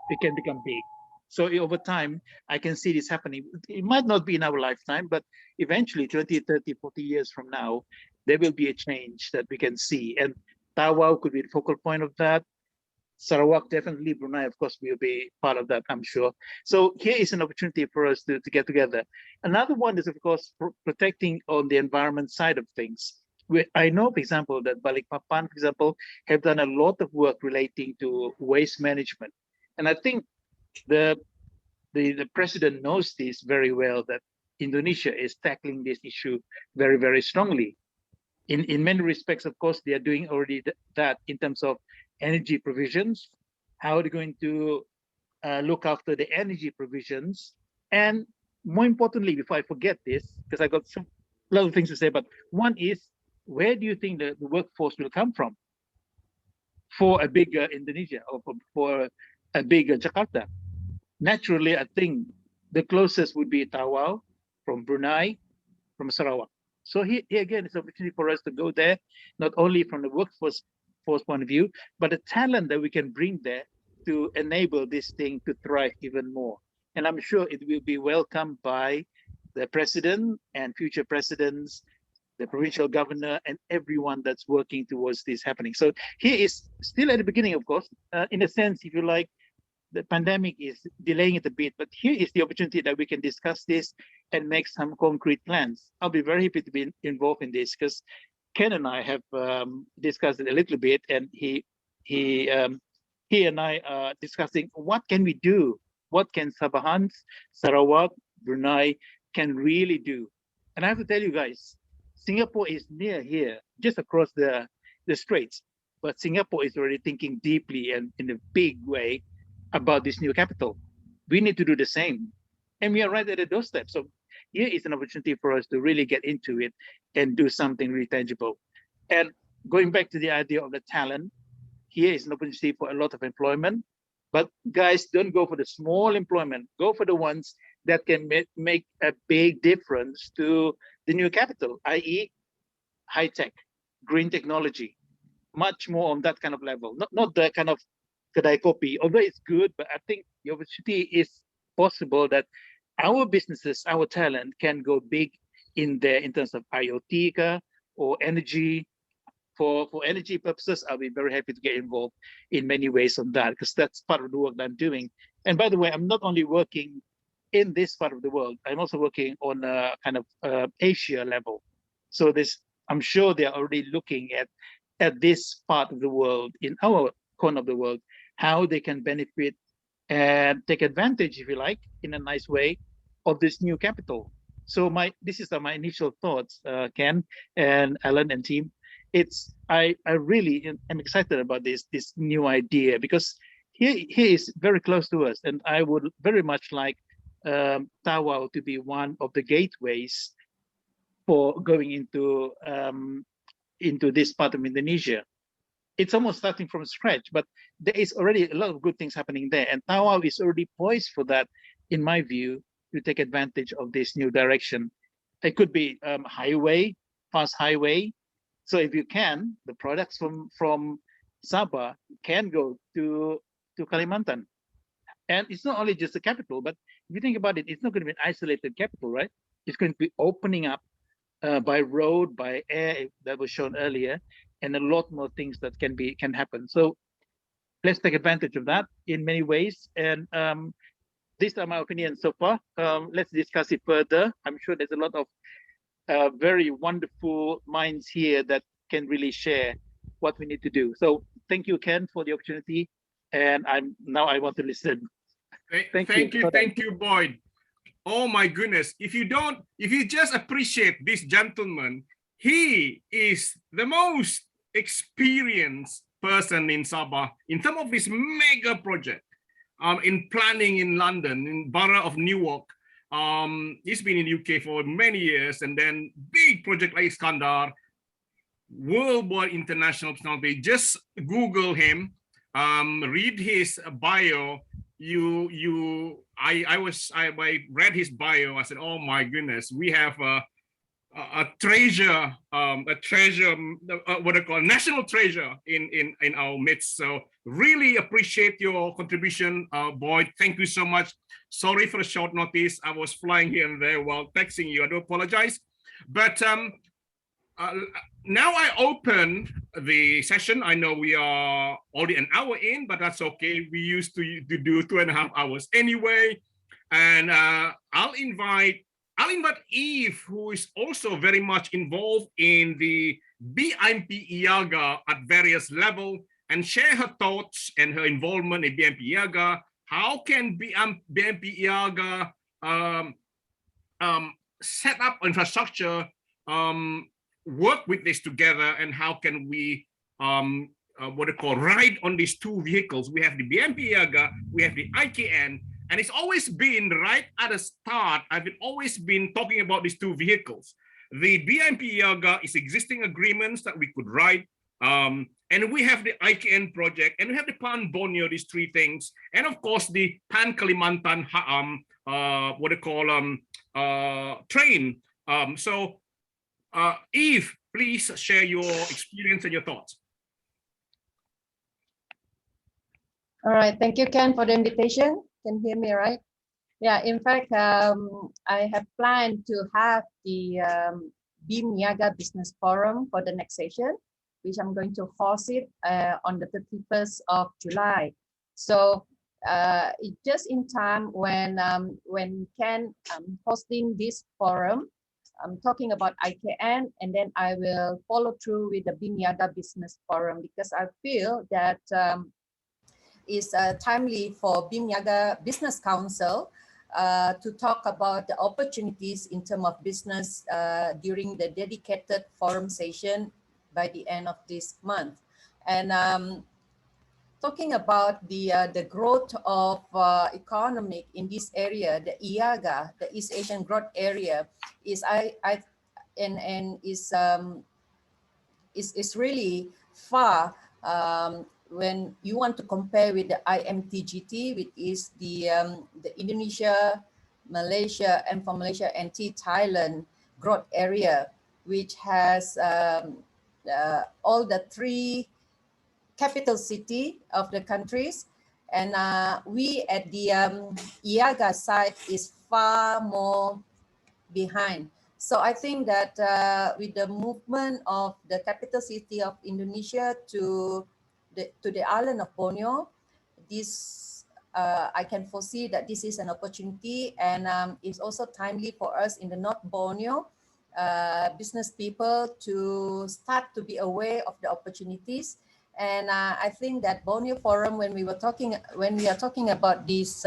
It can become big. So over time, I can see this happening. It might not be in our lifetime, but eventually 20, 30, 40 years from now, there will be a change that we can see. And Tawau could be the focal point of that. Sarawak, definitely. Brunei, of course, will be part of that, I'm sure. So here is an opportunity for us to get together. Another one is, of course, protecting on the environment side of things. I know, for example, that Balikpapan, for example, have done a lot of work relating to waste management. And I think the president knows this very well, that Indonesia is tackling this issue very, very strongly. In many respects, of course, they are doing already that in terms of energy provisions. How are they going to look after the energy provisions? And more importantly, before I forget this, because I got a lot of things to say, but one is, where do you think the workforce will come from for a bigger Indonesia or for a bigger Jakarta? Naturally, I think the closest would be Tawau, from Brunei, from Sarawak. So here again, it's an opportunity for us to go there, not only from the workforce point of view, but the talent that we can bring there to enable this thing to thrive even more. And I'm sure it will be welcomed by the president and future presidents, the provincial governor, and everyone that's working towards this happening. So here is still at the beginning, of course, in a sense, if you like, the pandemic is delaying it a bit, but here is the opportunity that we can discuss this and make some concrete plans. I'll be very happy to be involved in this because Ken and I have discussed it a little bit, and he and I are discussing what can we do, what can Sabahans, Sarawak, Brunei can really do. And I have to tell you guys, Singapore is near here, just across the straits, but Singapore is already thinking deeply and in a big way about this new capital. We need to do the same, and we are right at the doorstep. So here is an opportunity for us to really get into it and do something really tangible. And going back to the idea of the talent, here is an opportunity for a lot of employment. But guys, don't go for the small employment. Go for the ones that can make a big difference to the new capital, i.e. high tech, green technology, much more on that kind of level. Not the kind of kedai kopi, although it's good, but I think the opportunity is possible that our businesses, our talent can go big in there in terms of IoT or energy. For energy purposes, I'll be very happy to get involved in many ways on that, because that's part of the work that I'm doing. And by the way, I'm not only working in this part of the world, I'm also working on a kind of Asia level. So I'm sure they're already looking at this part of the world, in our corner of the world, how they can benefit and take advantage, if you like, in a nice way, of this new capital. So this is my initial thoughts, Ken and Alan and team. I really am excited about this new idea, because here is very close to us, and I would very much like Tawau to be one of the gateways for going into this part of Indonesia. It's almost starting from scratch, but there is already a lot of good things happening there, and Tawau is already poised for that, in my view, to take advantage of this new direction. It could be fast highway. So if you can, the products from Sabah can go to Kalimantan. And it's not only just the capital, but if you think about it, it's not going to be an isolated capital, right? It's going to be opening up by road, by air, that was shown earlier, and a lot more things that can happen. So let's take advantage of that in many ways. And these are my opinions so far. Let's discuss it further. I'm sure there's a lot of very wonderful minds here that can really share what we need to do. So thank you, Ken, for the opportunity. And I want to listen. Thank you, Boyd. Oh my goodness. If you just appreciate this gentleman, he is the most experienced person in Sabah in terms of this mega project, in planning in London, in Borough of Newark. He's been in the UK for many years, and then big project like Iskandar, worldwide international personality. Just Google him, read his bio. I read his bio. I said, oh my goodness, we have a treasure, what I call national treasure in our midst. So really appreciate your contribution, Boyd. Thank you so much. Sorry for the short notice. I was flying here and there while texting you. I do apologize. But now I open the session. I know we are already an hour in, but that's okay. We used to do 2.5 hours anyway. And I'll invite Eve, who is also very much involved in the BMP IAGA at various levels, and share her thoughts and her involvement in BMP IAGA. How can BMP IAGA set up infrastructure, work with this together, and how can we ride on these two vehicles? We have the BMP IAGA, we have the IKN, and it's always been right at the start. I've always been talking about these two vehicles. The BMP IAGA is existing agreements that we could write. And we have the IKN project, and we have the Pan Borneo, these three things, and of course the Pan Kalimantan train. So Eve, please share your experience and your thoughts. All right, thank you, Ken, for the invitation. Can you hear me, right? Yeah, in fact, I have planned to have the BIM Niaga Business Forum for the next session, which I'm going to host it on the 31st of July. So just in time when Ken hosting this forum, I'm talking about IKN, and then I will follow through with the BIM Niaga Business Forum, because I feel that is timely for BIM Niaga Business Council to talk about the opportunities in terms of business during the dedicated forum session by the end of this month. And talking about the growth of economic in this area, the IAGA, the East Asian Growth Area, is is really far when you want to compare with the IMTGT, which is the Indonesia, Malaysia, and from Malaysia and Thailand growth area, which has all the 3 capital city of the countries. And we at the IAGA side is far more behind. So I think that with the movement of the capital city of Indonesia to the island of Borneo, this I can foresee that this is an opportunity, and it's also timely for us in the North Borneo business people to start to be aware of the opportunities. And I think that Borneo Forum, when we are talking about this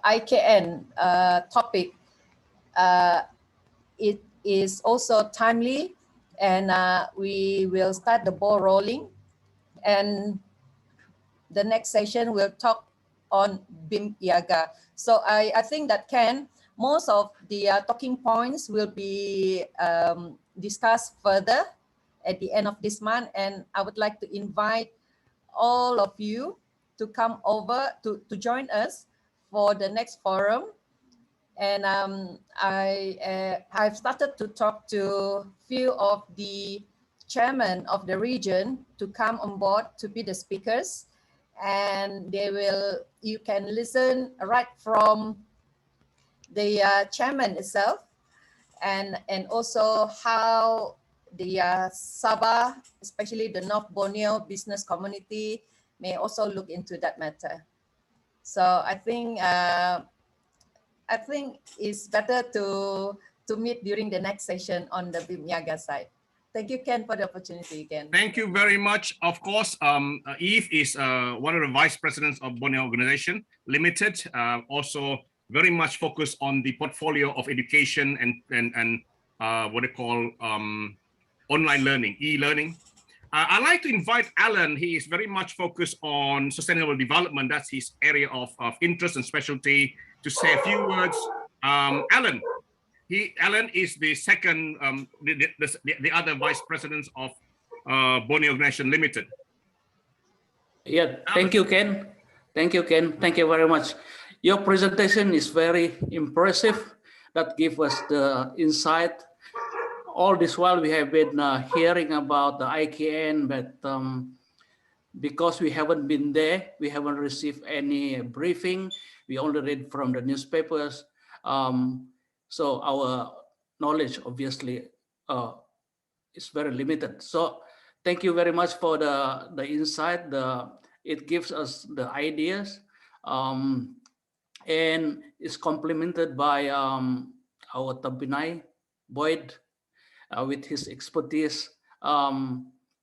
IKN topic, it is also timely, and we will start the ball rolling. And the next session will talk on BIM IAGA. So I think that most of the talking points will be discussed further at the end of this month. And I would like to invite all of you to come over to join us for the next forum. And I've started to talk to few of the chairmen of the region to come on board to be the speakers, and you can listen right from the chairman itself, and also how the Sabah, especially the North Borneo business community, may also look into that matter. So I think it's better to meet during the next session on the BIM IAGA side. Thank you, Ken, for the opportunity again. Thank you very much. Of course, Eve is one of the vice presidents of Borneo Organisation Limited, also very much focused on the portfolio of education and what they call online learning, e-learning. I'd like to invite Alan. He is very much focused on sustainable development. That's his area of interest and specialty, to say a few words. Alan is the second, the other vice president of Borneo Organisation Limited. Yeah, thank you, Ken. Thank you, Ken. Thank you very much. Your presentation is very impressive. That gives us the insight. All this while we have been hearing about the IKN, but because we haven't been there, we haven't received any briefing. We only read from the newspapers. So our knowledge obviously is very limited. So thank you very much for the insight. It gives us the ideas, and is complemented by our Tampinai Boyd with his expertise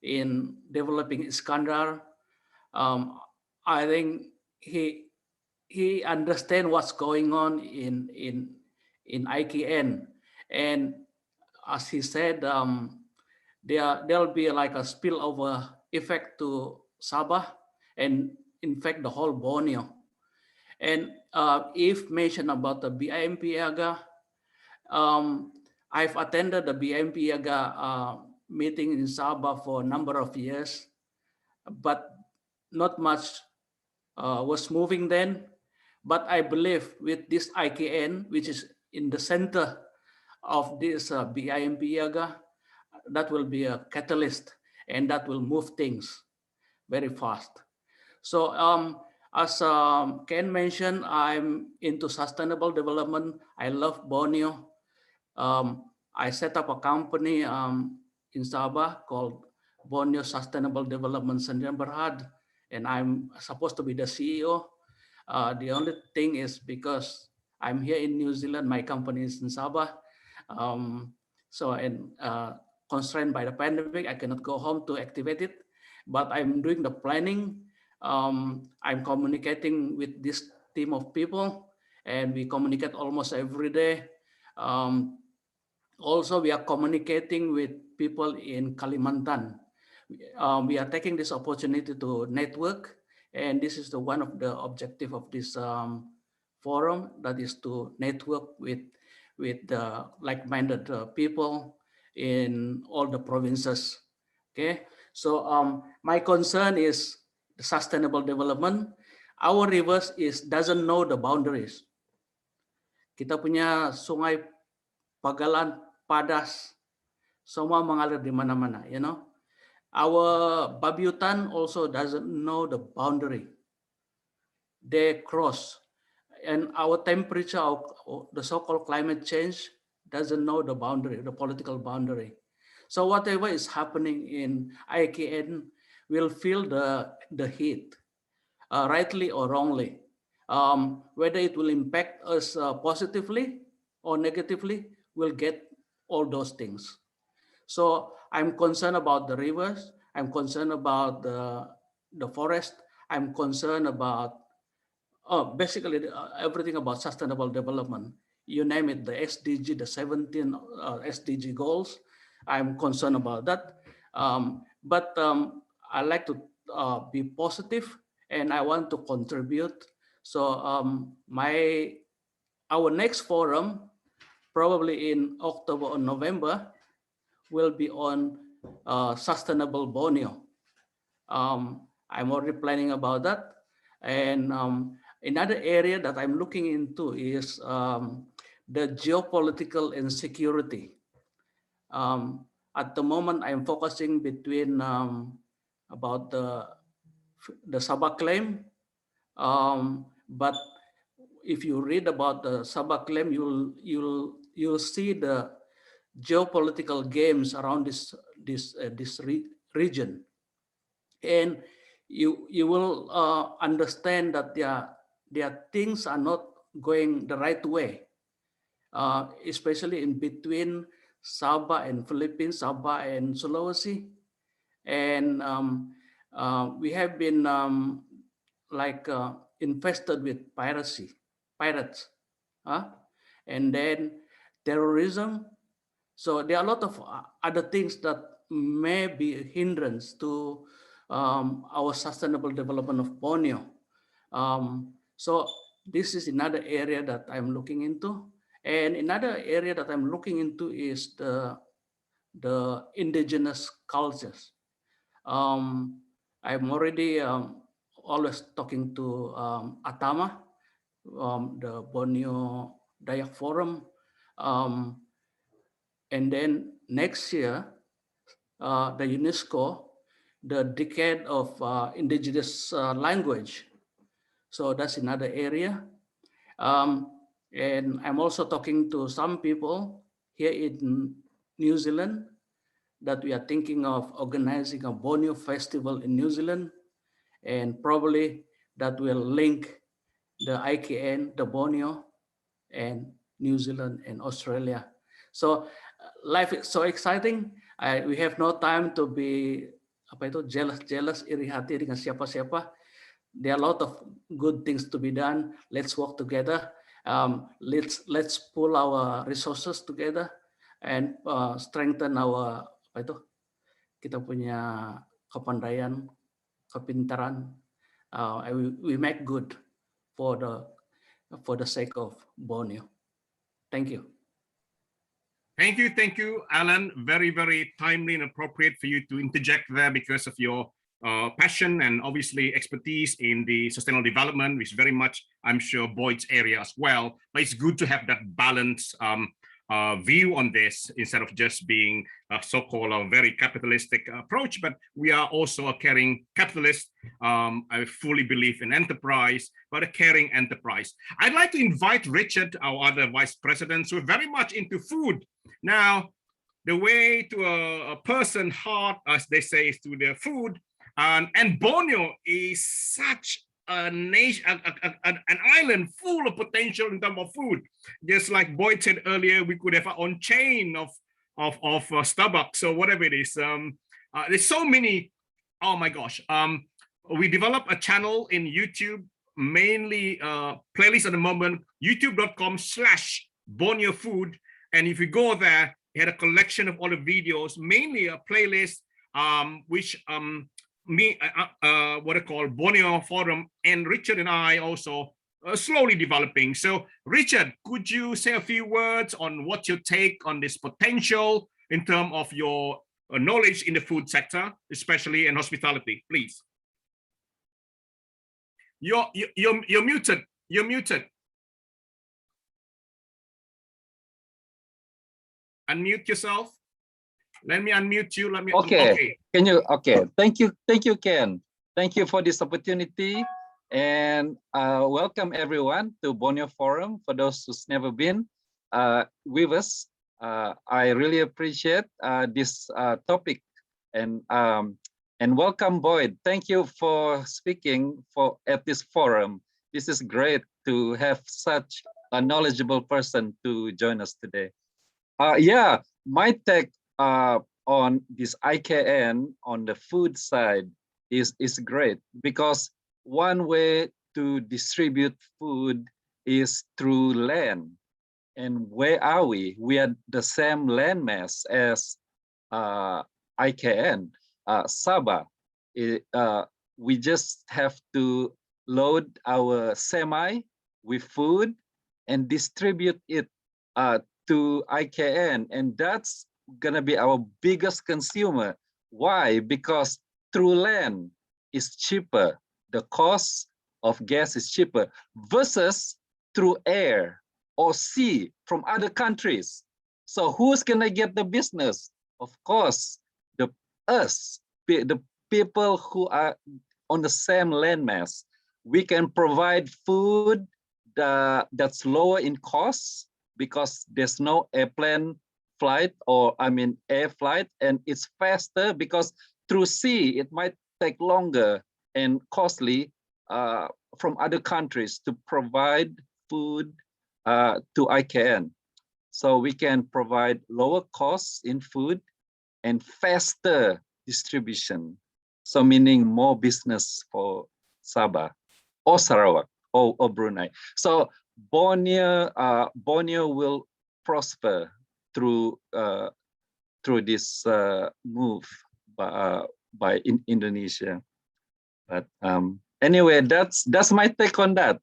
in developing Iskandar. I think he understands what's going on in IKN, and as he said, there'll be like a spillover effect to Sabah, and in fact the whole Borneo. And if mentioned about the BIMP-IAGA, I've attended the BIMP-IAGA meeting in Sabah for a number of years, but not much was moving then. But I believe with this IKN, which is in the center of this BIMPIAGA, that will be a catalyst, and that will move things very fast. So as Ken mentioned, I'm into sustainable development. I love Borneo. I set up a company in Sabah called Borneo Sustainable Development Sdn Bhd, and I'm supposed to be the CEO. The only thing is because I'm here in New Zealand, my company is in Sabah. Constrained by the pandemic, I cannot go home to activate it, but I'm doing the planning. I'm communicating with this team of people, and we communicate almost every day. Also, we are communicating with people in Kalimantan. We are taking this opportunity to network, and this is one of the objective of this forum, that is to network with like-minded people in all the provinces. Okay, so my concern is the sustainable development. Our rivers doesn't know the boundaries. Kita punya sungai Pagalan, Padas, semua mengalir di mana-mana, you know. Our Babyutan also doesn't know the boundary. They cross. And our temperature, the so-called climate change, doesn't know the boundary, the political boundary. So whatever is happening in IKN will feel the heat, rightly or wrongly. Whether it will impact us positively or negatively, we'll get all those things. So I'm concerned about the rivers. I'm concerned about the forest. I'm concerned about basically everything about sustainable development. You name it, the SDG, the 17 SDG goals. I'm concerned about that. But I like to be positive, and I want to contribute. So our next forum, probably in October or November, will be on sustainable Borneo. I'm already planning about that. And another area that I'm looking into is the geopolitical insecurity. At the moment, I'm focusing between about the Sabah claim. But if you read about the Sabah claim, you'll see the geopolitical games around this region, and you will understand that their things are not going the right way, especially in between Sabah and Philippines, Sabah and Sulawesi, and we have been infested with pirates, and then terrorism. So there are a lot of other things that may be a hindrance to our sustainable development of Borneo. So this is another area that I'm looking into. And another area that I'm looking into is the indigenous cultures. I'm already always talking to Atama, the Borneo Dayak Forum. And then next year, the UNESCO, the decade of indigenous language. So that's another area. And I'm also talking to some people here in New Zealand that we are thinking of organizing a Borneo festival in New Zealand, and probably that will link the IKN, the Borneo, and New Zealand and Australia. So life is so exciting. We have no time to be jealous, iri hati dengan siapa-siapa. There are a lot of good things to be done. Let's work together. Let's pull our resources together and strengthen our kita punya kepandaian, kepintaran. We make good for the sake of Borneo. Thank you. Thank you, Alan. Very, very timely and appropriate for you to interject there because of your passion and obviously expertise in the sustainable development, which is very much, I'm sure, Boyd's area as well. But it's good to have that balance view on this instead of just being a so-called a very capitalistic approach, but we are also a caring capitalist. I fully believe in enterprise, but a caring enterprise. I'd like to invite Richard, our other vice presidents, who are very much into food. Now, the way to a person's heart, as they say, is through their food. And Borneo is such a nation, an island full of potential in terms of food. Just like Boyd said earlier, we could have our own chain of Starbucks or whatever it is. There's so many. Oh my gosh. We developed a channel in YouTube, mainly playlist at the moment, youtube.com/Borneo Food. And if you go there, it had a collection of all the videos, mainly a playlist, which what I call Borneo Forum, and Richard and I also slowly developing. So Richard, could you say a few words on what your take on this potential in terms of your knowledge in the food sector, especially in hospitality, please? You're muted. You're muted. Unmute yourself. Let me unmute you. Let me. Okay. Can you? Okay. Thank you, Ken. Thank you for this opportunity, and welcome everyone to Borneo Forum. For those who's never been with us, I really appreciate this topic, and welcome Boyd. Thank you for speaking at this forum. This is great to have such a knowledgeable person to join us today. Yeah, my take on this IKN on the food side is great, because one way to distribute food is through land. And where are we? We are the same landmass as IKN, Sabah. We just have to load our semi with food and distribute it to IKN, and that's gonna be our biggest consumer. Why? Because through land is cheaper. The cost of gas is cheaper versus through air or sea from other countries. So who's gonna get the business? Of course, the people who are on the same landmass. We can provide food that's lower in cost because there's no airplane flight, or air flight, and it's faster because through sea it might take longer and costly from other countries to provide food to IKN. So we can provide lower costs in food and faster distribution. So meaning more business for Sabah or Sarawak or Brunei. So Borneo will prosper through this move by Indonesia. But anyway, that's my take on that.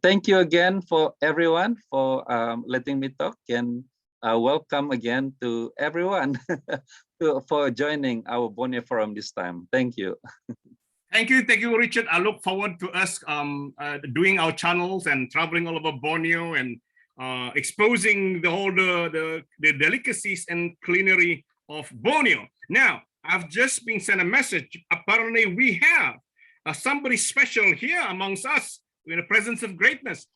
Thank you again for everyone for letting me talk, and welcome again to everyone for joining our Borneo Forum this time. Thank you. Thank you, Richard. I look forward to us doing our channels and traveling all over Borneo and exposing the delicacies and culinary of Borneo. Now, I've just been sent a message. Apparently, we have somebody special here amongst us in the presence of greatness.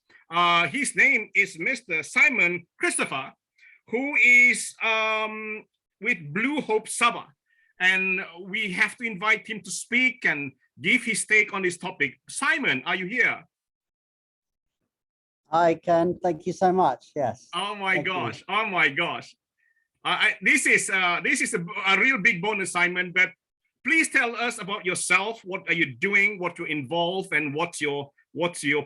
His name is Mr. Simon Christopher, who is with Blue Hope Sabah. And we have to invite him to speak and give his take on this topic. Simon, are you here? Hi, Ken. Thank you so much. Yes. Oh my gosh. Oh my gosh. This is a real big bonus, Simon. But please tell us about yourself. What are you doing? What you're involved, and what's your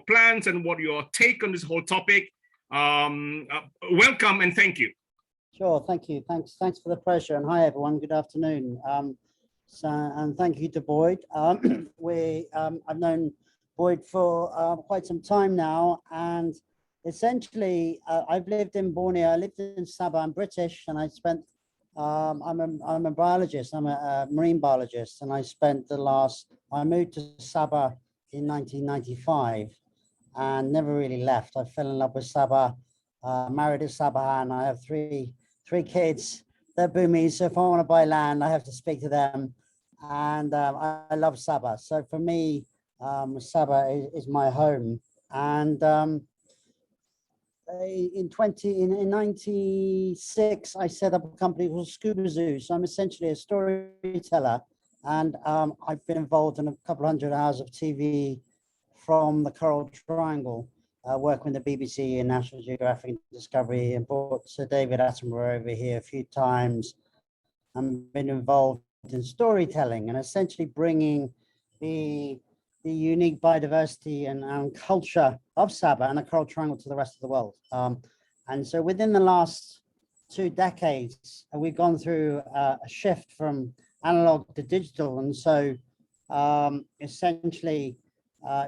plans and what your take on this whole topic? Welcome and thank you. Sure. Thank you. Thanks for the pressure. And hi, everyone. Good afternoon. And thank you to Boyd. I've known Boyd for quite some time now, and essentially I've lived in Borneo. I lived in Sabah. I'm British, and I spent I'm a biologist. I'm a marine biologist, and I moved to Sabah in 1995 and never really left. I fell in love with Sabah married a Sabahan. I have three kids. They're Bhumis, so if I want to buy land, I have to speak to them. And I love Sabah. So for me, Sabah is my home. And in 96, I set up a company called Scuba Zoo. So I'm essentially a storyteller. And I've been involved in a couple hundred hours of TV from the Coral Triangle, working with the BBC and National Geographic and Discovery, and brought Sir David Attenborough over here a few times. I've been involved in storytelling and essentially bringing the unique biodiversity and culture of Sabah and the Coral Triangle to the rest of the world. And so within the last 2 decades, we've gone through a shift from analog to digital. And so essentially,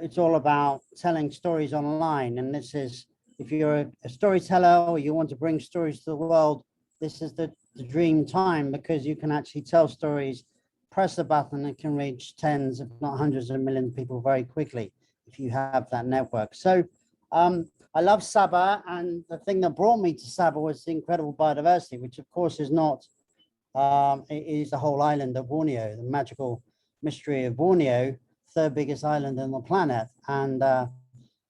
it's all about telling stories online. And this is, if you're a storyteller or you want to bring stories to the world, this is the dream time, because you can actually tell stories, press a button, and can reach tens, if not hundreds of millions of people very quickly if you have that network. So I love Sabah, and the thing that brought me to Sabah was the incredible biodiversity, which of course is not, it is the whole island of Borneo, the magical mystery of Borneo, third biggest island on the planet. And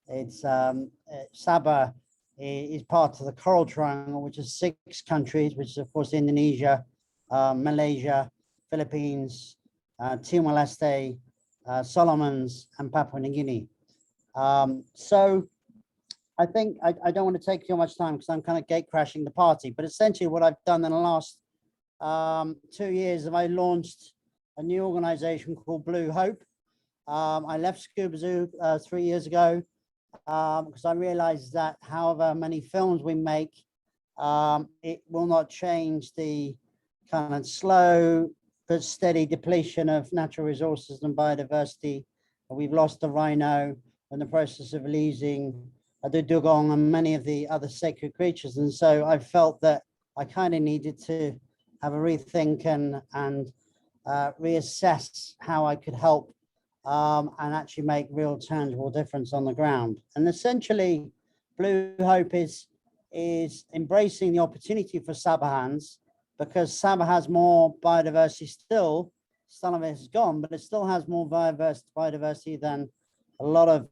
it's Sabah is part of the Coral Triangle, which is 6 countries, which is of course Indonesia, Malaysia, Philippines, Timor-Leste, Solomons, and Papua New Guinea. So I think I don't want to take too much time because I'm kind of gate crashing the party, but essentially what I've done in the last 2 years is I launched a new organization called Blue Hope. I left Scuba Zoo 3 years ago because I realized that however many films we make, it will not change the kind of slow but steady depletion of natural resources and biodiversity. We've lost the rhino in the process of losing the dugong and many of the other sacred creatures. And so I felt that I kind of needed to have a rethink and reassess how I could help and actually make real tangible difference on the ground. And essentially, Blue Hope is embracing the opportunity for Sabahans, because Sabah has more biodiversity still. Some of it is gone, but it still has more biodiversity than a lot of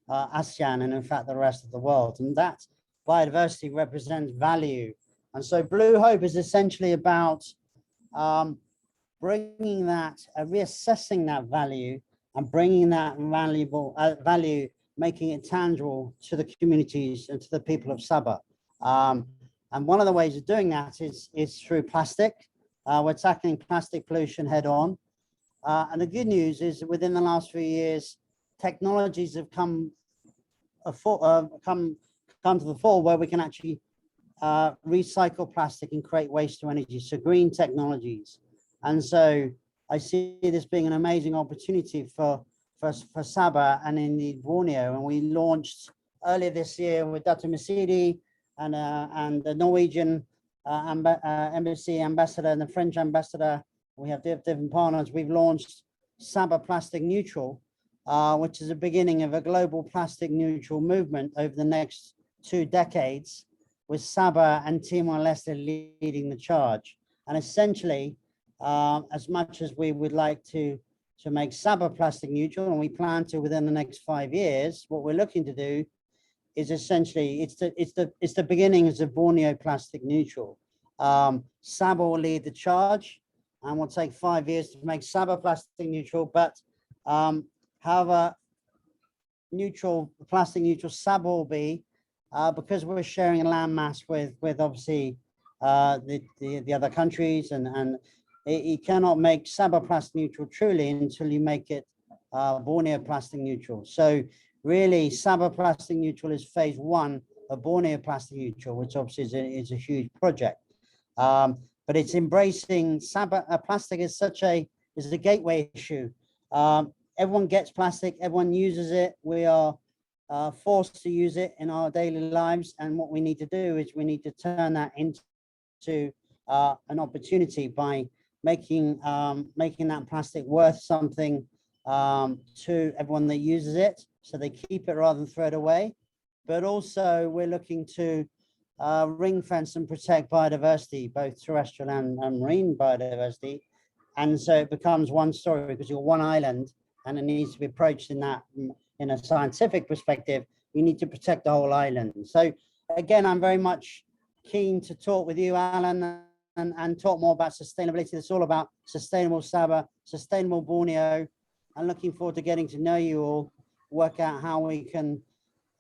ASEAN and in fact the rest of the world. And that biodiversity represents value. And so Blue Hope is essentially about bringing that, reassessing that value and bringing that valuable value, making it tangible to the communities and to the people of Sabah. And one of the ways of doing that is through plastic. We're tackling plastic pollution head on. And the good news is that within the last few years, technologies have come to the fore where we can actually recycle plastic and create waste to energy, so green technologies. And so I see this being an amazing opportunity for Sabah and indeed Borneo. And we launched earlier this year with Dr. Masidi and the Norwegian embassy ambassador and the French ambassador. We have different partners. We've launched Sabah Plastic Neutral, which is the beginning of a global plastic neutral movement over the next 2 decades, with Sabah and Timor-Leste leading the charge. And essentially, as much as we would like to make Sabah plastic neutral, and we plan to within the next 5 years, what we're looking to do is essentially, it's the beginning as a Borneo plastic neutral. Sabah will lead the charge, and will take 5 years to make Sabah plastic neutral. But however neutral, plastic neutral Sabah will be, because we're sharing a landmass with obviously the other countries, and you cannot make Sabah plastic neutral truly until you make it Borneo plastic neutral. So really, Sabah plastic neutral is phase 1 of Borneo plastic neutral, which obviously is a huge project. But it's embracing Sabah plastic is a gateway issue. Everyone gets plastic, everyone uses it. We are forced to use it in our daily lives, and what we need to do is we need to turn that into an opportunity by making that plastic worth something to everyone that uses it, so they keep it rather than throw it away. but also we're looking to ring fence and protect biodiversity, both terrestrial and marine biodiversity. And so it becomes one story because you're one island and it needs to be approached in that, in a scientific perspective, you need to protect the whole island. So again, I'm very much keen to talk with you, Alan, and talk more about sustainability. It's all about sustainable Sabah, sustainable Borneo, and looking forward to getting to know you all, work out how we can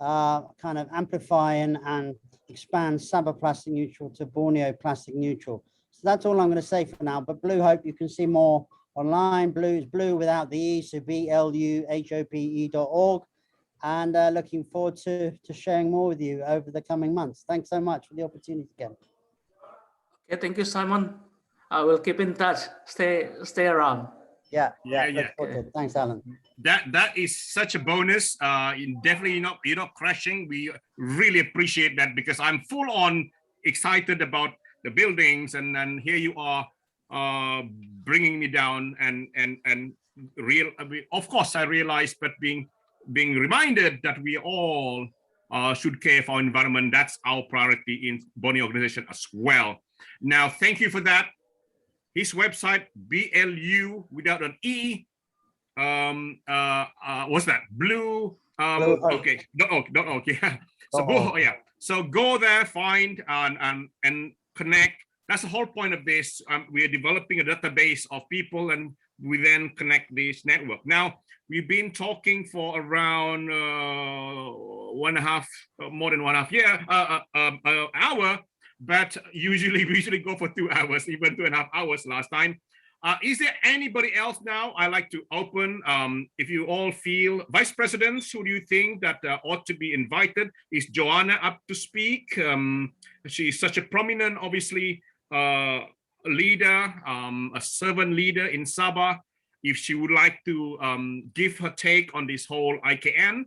kind of amplify and expand Sabah plastic neutral to Borneo plastic neutral. So that's all I'm going to say for now. But Blue Hope, you can see more online. Blue is blue without the E, so BLUHOPE.org. And looking forward to sharing more with you over the coming months. Thanks so much for the opportunity again. Okay, thank you, Simon. I will keep in touch. Stay around. Yeah. Okay. Thanks, Alan. That is such a bonus. Definitely you're not crashing. We really appreciate that because I'm full on excited about the buildings, and here you are bringing me down and of course I realize, but being reminded that we all should care for our environment. That's our priority in Borneo Organization as well. Now, thank you for that. His website, BLU without an E. What's that? Blue. Okay. Yeah. So go. Yeah. So go there, find and connect. That's the whole point of this. We are developing a database of people, and we then connect this network. Now, we've been talking for around more than 1.5 hour, but usually we usually go for 2 hours, even 2.5 hours last time. Is there anybody else now? I like to open, if you all feel, vice presidents, who do you think that ought to be invited? Is Joanna up to speak? She's such a prominent, obviously, leader, a servant leader in Sabah. If she would like to give her take on this whole IKN,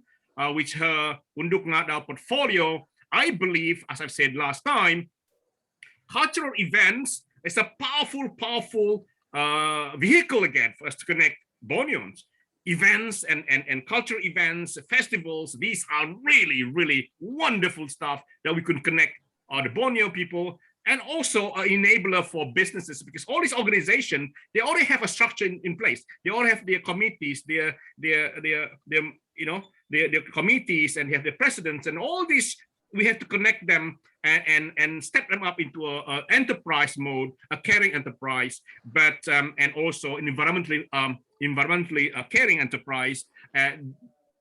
which her Untuk portfolio, I believe, as I've said last time, cultural events is a powerful vehicle again for us to connect Borneans. Events and cultural events, festivals, these are really wonderful stuff that we can connect the Borneo people, and also an enabler for businesses, because all these organizations, they already have a structure in place. They all have their committees, their committees, and they have their presidents, and all these, we have to connect them and step them up into a enterprise mode, a caring enterprise, but and also an environmentally caring enterprise,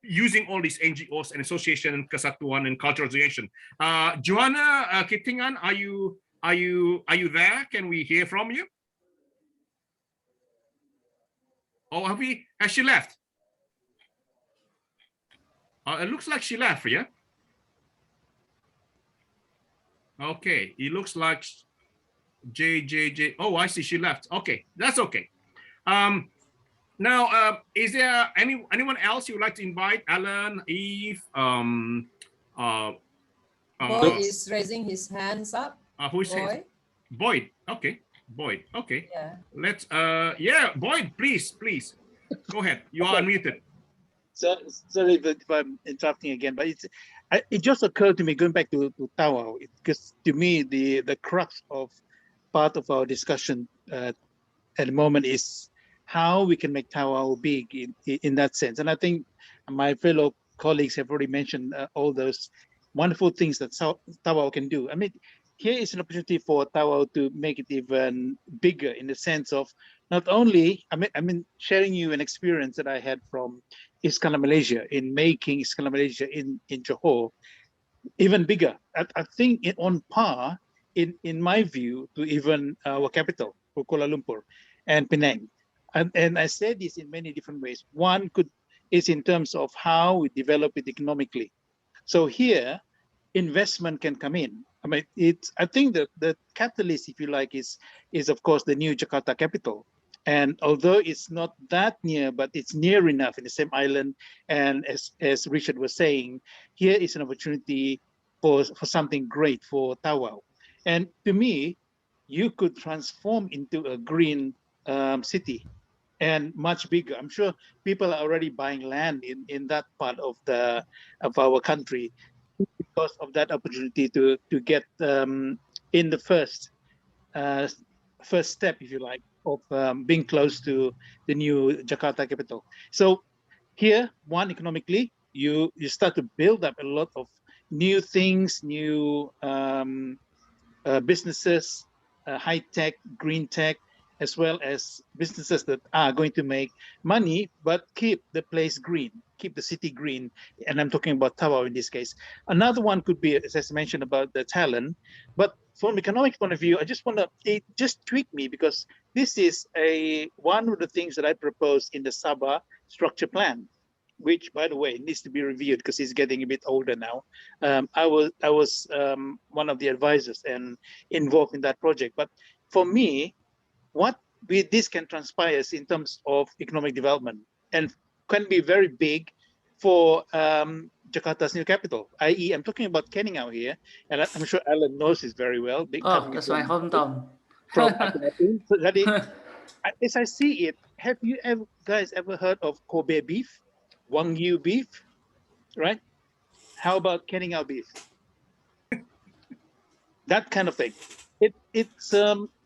using all these NGOs and association, kesatuan and cultural association. Joanna Kitingan, are you there? Can we hear from you? Oh, has she left? It looks like she left, yeah? Okay, it looks like JJJ. Oh, I see, she left. Okay, that's okay. Now, is there anyone else you would like to invite? Alan, Eve, Boyd is raising his hands up. Who is it? Boyd. Okay, Boyd. Okay. Yeah. Let's. Yeah, Boyd, please, go ahead. You are unmuted. So sorry if I'm interrupting again, but it just occurred to me, going back to Tawau, because to me the crux of part of our discussion at the moment is how we can make Tawau big in that sense. And I think my fellow colleagues have already mentioned all those wonderful things that Tawau can do. I mean, here is an opportunity for Tawau to make it even bigger, in the sense of not only, I mean, sharing you an experience that I had from Iskandar Malaysia, in making Iskandar Malaysia in Johor even bigger. I think on par, in my view, to even our capital, Kuala Lumpur and Penang. And I say this in many different ways. One is in terms of how we develop it economically. So here, investment can come in. I mean, I think that the catalyst, if you like, is of course the new Jakarta capital. And although it's not that near, but it's near enough in the same island. And as Richard was saying, here is an opportunity for something great for Tawau. And to me, you could transform into a green city, and much bigger. I'm sure people are already buying land in that part of our country. because of that opportunity to get in the first step, if you like, of being close to the new Jakarta capital. So here, one, economically, you start to build up a lot of new things, new businesses, high tech, green tech, as well as businesses that are going to make money, but keep the place green, keep the city green. And I'm talking about Tawau in this case. Another one could be, as I mentioned, about the talent. But from economic point of view, I just want to, it just tweak me, because this is one of the things that I propose in the Sabah structure plan, which, by the way, needs to be reviewed because he's getting a bit older now. I was one of the advisors and involved in that project. But for me, what this can transpire in terms of economic development and can be very big for Jakarta's new capital, i.e., I'm talking about Keningau here, and I'm sure Alan knows this very well. Oh, that's my hometown. From so as I see it, have you guys ever heard of Kobe beef, Wagyu beef, right? How about Keningau beef? That kind of thing. It's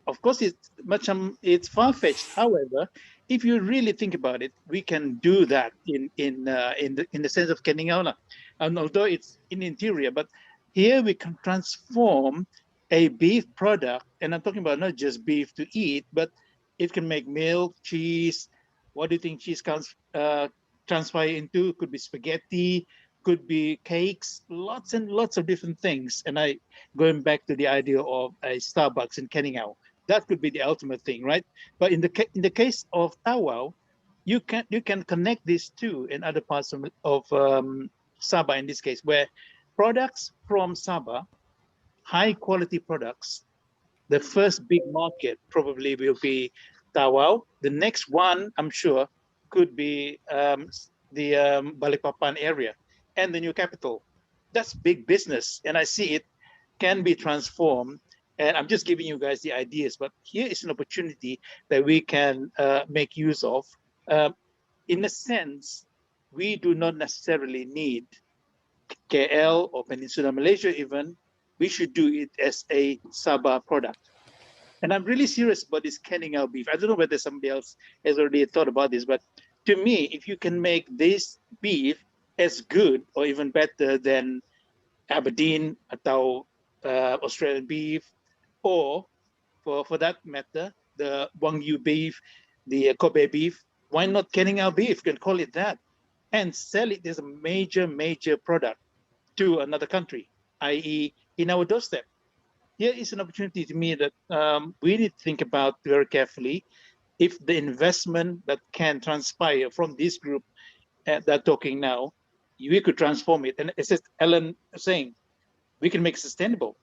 of course it's far-fetched. However, if you really think about it, we can do that in the sense of Keningau, and although it's in the interior, but here we can transform a beef product, and I'm talking about not just beef to eat, but it can make milk, cheese. What do you think cheese can transpire into? Could be spaghetti, could be cakes, lots and lots of different things. And going back to the idea of a Starbucks in Keningau, that could be the ultimate thing, right? But in the case of Tawau, you can connect these two in other parts of Sabah in this case, where products from Sabah, high quality products, the first big market probably will be Tawau. The next one, I'm sure, could be the Balikpapan area and the new capital. That's big business, and I see it can be transformed. And I'm just giving you guys the ideas, but here is an opportunity that we can make use of. In a sense, we do not necessarily need KL or Peninsular Malaysia even. We should do it as a Sabah product. And I'm really serious about this Keningau beef. I don't know whether somebody else has already thought about this, but to me, if you can make this beef as good or even better than Aberdeen atau Australian beef, or for that matter, the Wagyu beef, the Kobe beef, why not Keningau beef? You can call it that and sell it as a major product to another country, i.e. in our doorstep. Here is an opportunity to me that we need to think about very carefully if the investment that can transpire from this group that talking now, we could transform it. And as Ellen was saying, we can make it sustainable.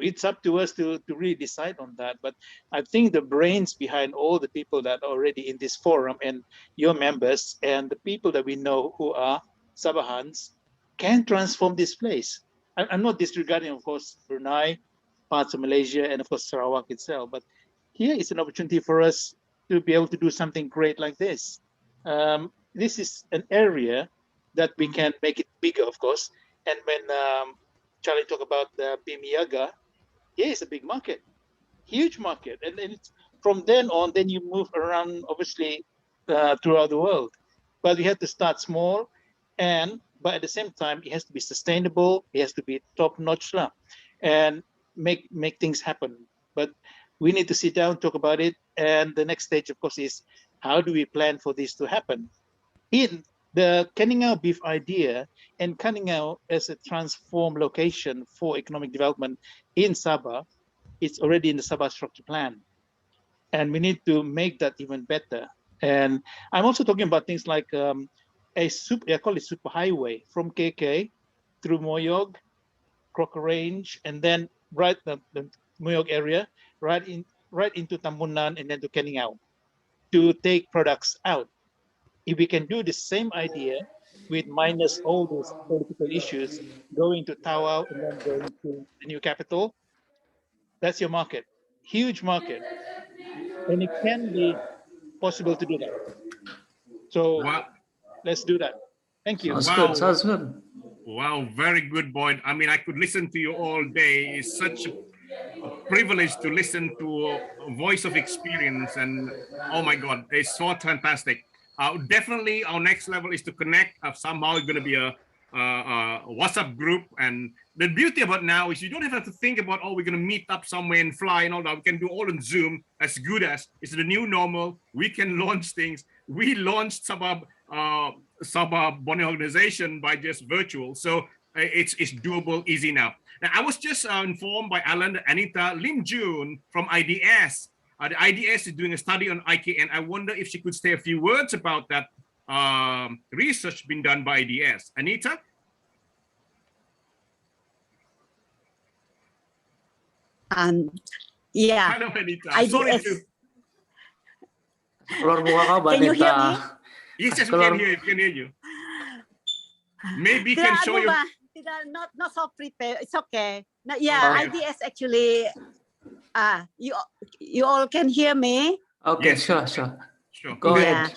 It's up to us to really decide on that. But I think the brains behind all the people that are already in this forum and your members and the people that we know who are Sabahans can transform this place. I'm not disregarding, of course, Brunei, parts of Malaysia, and of course Sarawak itself. But here is an opportunity for us to be able to do something great like this. This is an area that we can make it bigger, of course. And when Charlie talked about the Bimiyaga, here is a big market, huge market. And it's, from then on, then you move around, obviously, throughout the world. But we have to start small, but at the same time, it has to be sustainable. It has to be top-notch, and make things happen. But we need to sit down, talk about it. And the next stage, of course, is how do we plan for this to happen? In the Keningau beef idea and Keningau as a transformed location for economic development in Sabah, it's already in the Sabah structure plan. And we need to make that even better. And I'm also talking about things like I call it super highway from KK through Moyog, Crocker Range, and then right the Moyog area, right into Tambunan and then to Keningau to take products out. If we can do the same idea with minus all those political issues, going to Tawau and then going to the new capital, that's your market, huge market. And it can be possible to do that. So let's do that. Thank you. Sounds good. Sounds good. Wow, very good, Boyd. I mean, I could listen to you all day. It's such a privilege to listen to a voice of experience, and oh my God, it's so fantastic. Definitely, our next level is to connect. Somehow, it's going to be a WhatsApp group, and the beauty about now is you don't have to think about, oh, we're going to meet up somewhere and fly and all that. We can do all on Zoom. As good as it's the new normal. We can launch things. We launched Sabah Borneo Organization by just virtual, so it's doable, easy now. Now, I was just informed by Alan that Anita Lim June from IDS. The IDS is doing a study on IKN. I wonder if she could say a few words about that research being done by IDS. Anita? Yeah. Hello, Anita. IDS. Sorry to... Can you hear me? Yes, we can hear you. We can hear you. Maybe you can show your... Not so prepared. It's okay. No, yeah, IDS actually. You all can hear me? Okay, yes. Sure. Go ahead.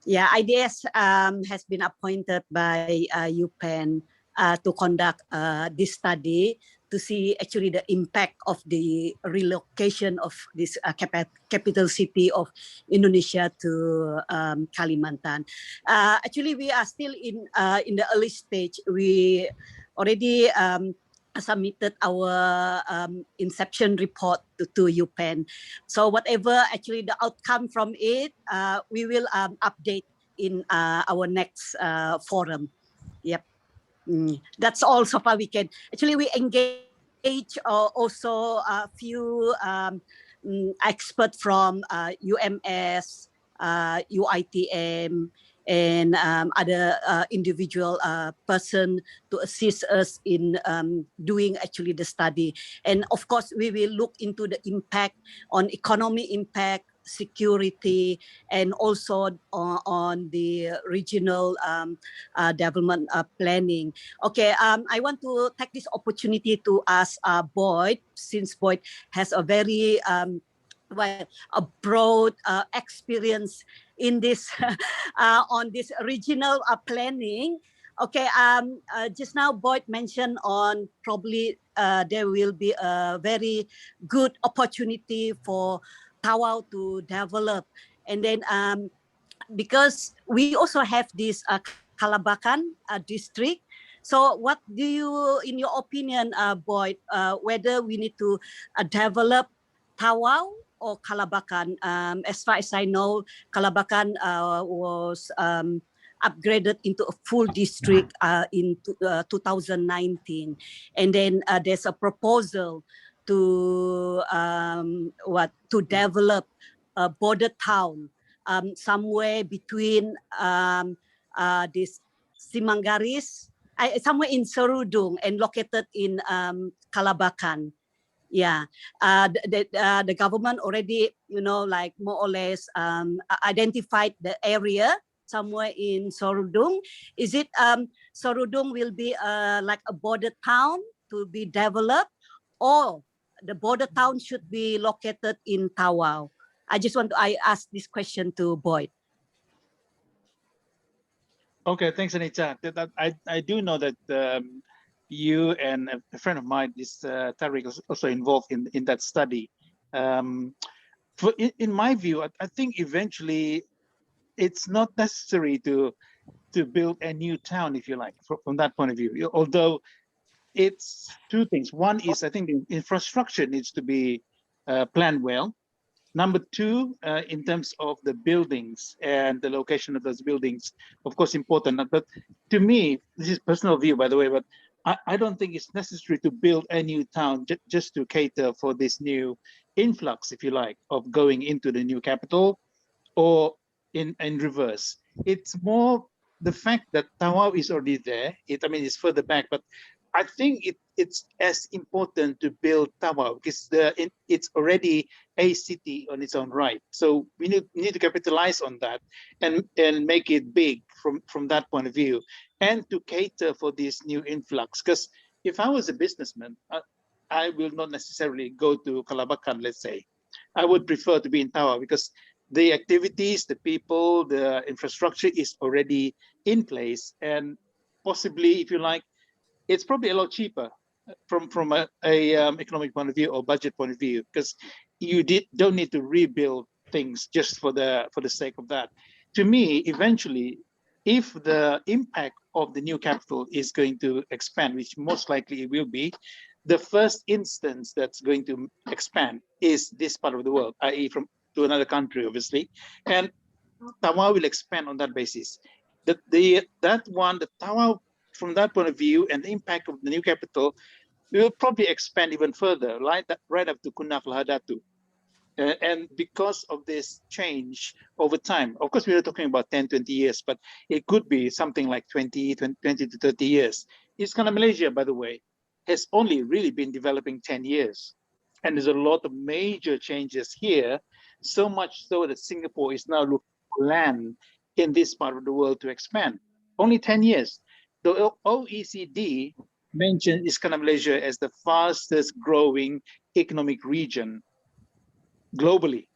Yeah, IDS has been appointed by UPenn to conduct this study to see actually the impact of the relocation of this capital city of Indonesia to Kalimantan. Actually, we are still in the early stage. We already submitted our inception report to UPenn. So whatever actually the outcome from it, we will update in our next forum. Yep. That's all so far we can. Actually, we engage also a few experts from UMS, UITM, and other individual person to assist us in doing actually the study. And of course, we will look into the impact on economic impact, security, and also on the regional development planning. Okay, I want to take this opportunity to ask Boyd, since Boyd has a very a broad experience in this on this regional planning. Okay, just now Boyd mentioned on probably there will be a very good opportunity for Tawau to develop, and then because we also have this Kalabakan district. So what do you, in your opinion, Boyd, whether we need to develop Tawau or Kalabakan? As far as I know, Kalabakan was upgraded into a full district in 2019, and then there's a proposal to develop a border town somewhere between this Simanggaris, somewhere in Serudung, and located in Kalabakan. Yeah, the government already, like more or less identified the area somewhere in Serudung. Is it Serudung will be like a border town to be developed, or the border town should be located in Tawau? I ask this question to Boyd. Okay, thanks, Anita. I do know that you and a friend of mine, this Tariq, is also involved in that study. In my view, I think eventually it's not necessary to build a new town, if you like, from that point of view. Although it's two things. One is, I think the infrastructure needs to be planned well. Number two, in terms of the buildings and the location of those buildings, of course, important. But to me, this is personal view, by the way, but I don't think it's necessary to build a new town just to cater for this new influx, if you like, of going into the new capital, or in reverse. It's more the fact that Tawau is already there. It's further back, but I think it's as important to build Tawau because it's already a city on its own right. So we need to capitalize on that and make it big from that point of view, and to cater for this new influx. Because if I was a businessman, I will not necessarily go to Kalabakan, let's say. I would prefer to be in Tawau because the activities, the people, the infrastructure is already in place, and possibly, if you like, it's probably a lot cheaper from a economic point of view or budget point of view, because you don't need to rebuild things just for the sake of that. To me, eventually, if the impact of the new capital is going to expand, which most likely it will be, the first instance that's going to expand is this part of the world, i.e. to another country, obviously, and Tawau will expand on that basis. The Tawau, from that point of view, and the impact of the new capital will probably expand even further, right up to Kunaf Lahadatu. And because of this change over time, of course, we are talking about 10, 20 years, but it could be something like 20 to 30 years. Iskandar Malaysia, by the way, has only really been developing 10 years. And there's a lot of major changes here, so much so that Singapore is now looking for land in this part of the world to expand. Only 10 years. The OECD mentioned Iskandar Malaysia as the fastest growing economic region globally.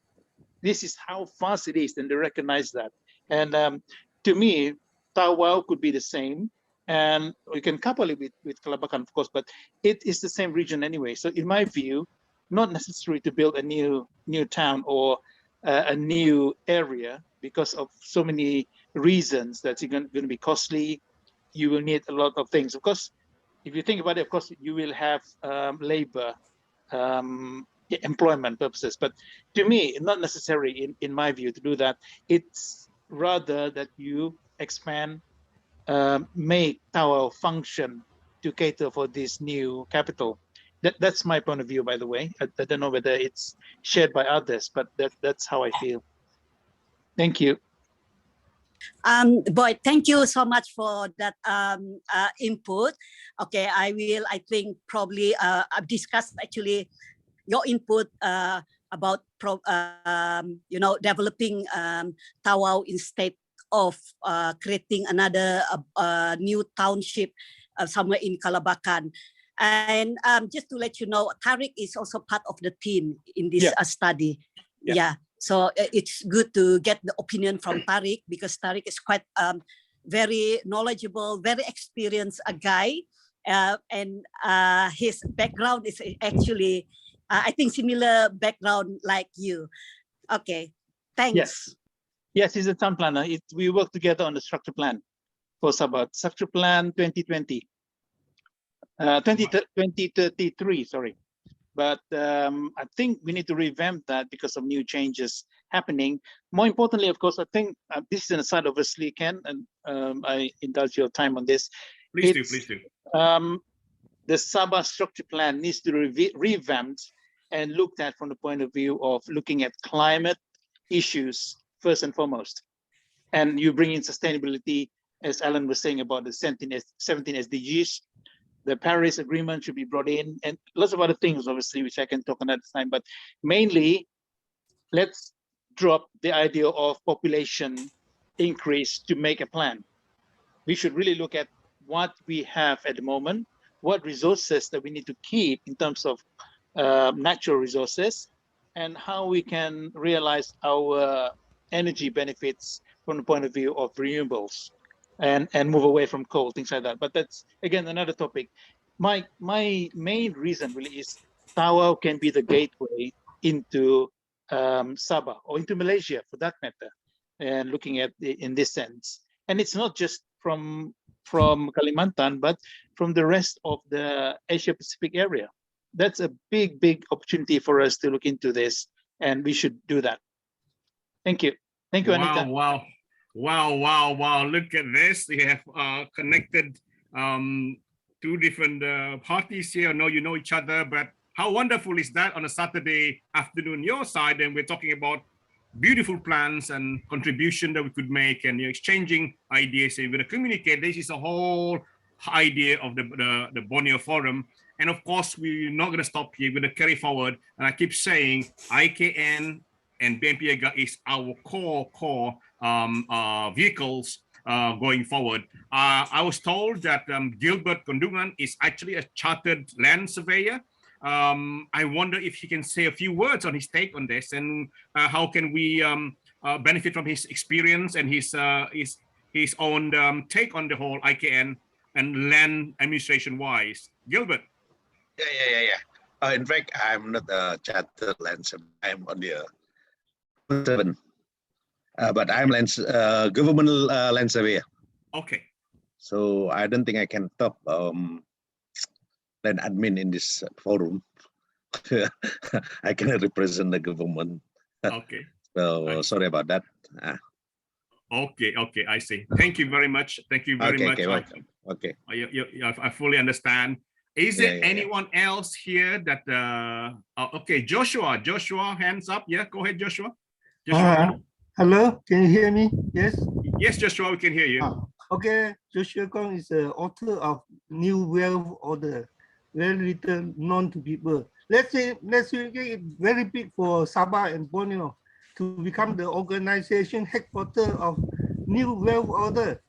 This is how fast it is, and they recognize that. And to me, Tawau could be the same, and we can couple it with Kalabakan, of course, but it is the same region anyway. So in my view, not necessary to build a new town or a new area because of so many reasons. That's going to be costly. You will need a lot of things. Of course, if you think about it, of course, you will have labor, employment purposes. But to me, not necessary, in my view, to do that. It's rather that you expand, make Tawau function to cater for this new capital. That's my point of view, by the way. I don't know whether it's shared by others, but that's how I feel. Thank you. Boyd, thank you so much for that input. Okay, I think probably I've discussed actually your input about developing Tawau instead of creating another new township somewhere in Kalabakan. And just to let you know, Tariq is also part of the team in this study. Yeah. So it's good to get the opinion from Tariq, because Tariq is quite very knowledgeable, very experienced guy. And his background is actually, I think, similar background like you. Okay, thanks. Yes, he's a town planner. We work together on the structure plan for Sabah. Structure plan 2020. 2033, sorry. But I think we need to revamp that because of new changes happening. More importantly, of course, I think this is an aside, obviously, Ken, and I indulge your time on this. Please do. The Sabah structure plan needs to be revamped and looked at from the point of view of looking at climate issues first and foremost. And you bring in sustainability, as Alan was saying about the 17 SDGs. The Paris Agreement should be brought in, and lots of other things, obviously, which I can talk another time. But mainly, let's drop the idea of population increase to make a plan. We should really look at what we have at the moment, what resources that we need to keep in terms of natural resources, and how we can realize our energy benefits from the point of view of renewables. And move away from coal, things like that. But that's, again, another topic. My main reason really is Tawau can be the gateway into Sabah or into Malaysia, for that matter, and looking at in this sense. And it's not just from Kalimantan, but from the rest of the Asia Pacific area. That's a big opportunity for us to look into this, and we should do that. Thank you. Thank you, Anita. Wow. Look at this. We have connected two different parties here. I know you know each other, but how wonderful is that on a Saturday afternoon your side, and we're talking about beautiful plans and contribution that we could make, and you're exchanging ideas, and we're going to communicate. This is a whole idea of the Borneo Forum. And of course, we're not going to stop here. We're going to carry forward. And I keep saying IKN and BNP is our core vehicles going forward. I was told that Gilbert Kundungan is actually a chartered land surveyor. I wonder if he can say a few words on his take on this, and how can we benefit from his experience and his own take on the whole IKN and land administration wise. Gilbert. Yeah. In fact, I'm not a chartered land surveyor. I'm on the 7, but I'm governmental land surveyor. Okay. So I don't think I can top land admin in this forum. I cannot represent the government. Okay. So sorry about that. Okay, I see. Thank you very much. Thank you very much. Okay, welcome. Okay. I fully understand. Is there anyone else here that okay, Joshua, hands up. Yeah, go ahead, Joshua. Hello, can you hear me? Yes, Joshua, we can hear you. Okay, Joshua Kong is the author of New Wealth Order, very little known to people. Let's make it very big for Sabah and Borneo to become the organization headquarters of New Wealth Order,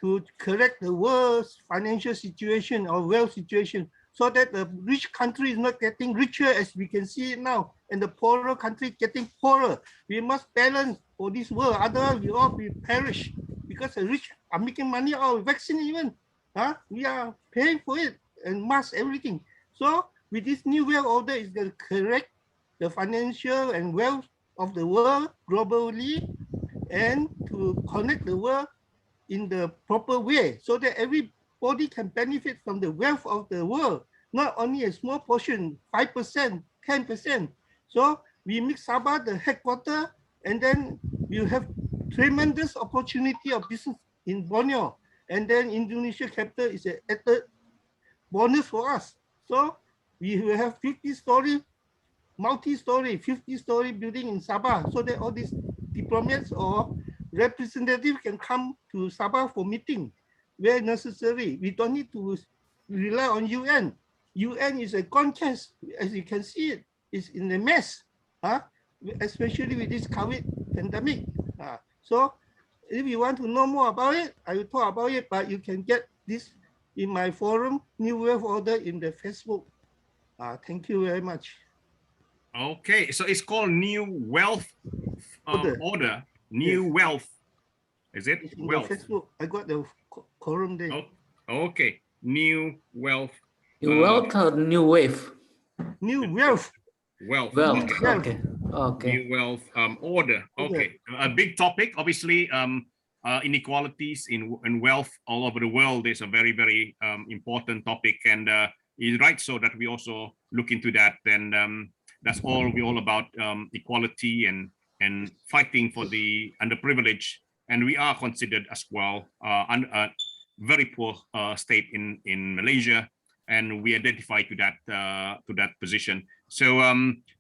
to correct the world's financial situation or wealth situation, so that the rich country is not getting richer as we can see it now, and the poorer country getting poorer. We must balance for this world, otherwise we all will perish, because the rich are making money out of vaccine even. We are paying for it and mask everything. So with this New Wealth Order is going to correct the financial and wealth of the world globally, and to connect the world in the proper way, so that everybody can benefit from the wealth of the world, not only a small portion, 5%, 10%. So we make Sabah the headquarters, and then you have tremendous opportunity of business in Borneo, and then Indonesia capital is an added bonus for us. So we will have 50-story, multi-story, 50-story building in Sabah, so that all these diplomats or representatives can come to Sabah for meeting where necessary. We don't need to rely on UN. UN is a contest, as you can see it, is in a mess, especially with this COVID pandemic. So if you want to know more about it, I will talk about it, but you can get this in my forum, New Wealth Order, in the Facebook. Thank you very much. Okay, so it's called New Wealth Order. New Wealth. Is it? It's in Wealth. the Facebook. I got the forum there. Okay, New Wealth. New Wealth or New Wave? New Wealth. Wealth. Okay. New Wealth Order. Okay, a big topic, obviously. Inequalities in wealth all over the world is a very, very important topic, and it's right so that we also look into that. And that's all we're all about, equality and fighting for the underprivileged. And we are considered as well a very poor state in Malaysia, and we identify to that position. So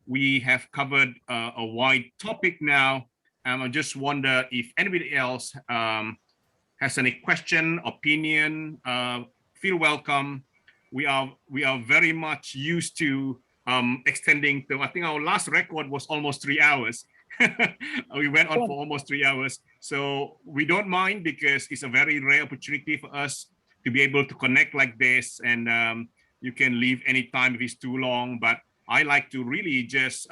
we have covered a wide topic now. I just wonder if anybody else has any question, opinion. Feel welcome. We are very much used to extending to, I think our last record was almost 3 hours. We went on for almost 3 hours. So we don't mind, because it's a very rare opportunity for us to be able to connect like this. And you can leave anytime if it's too long. But I like to really just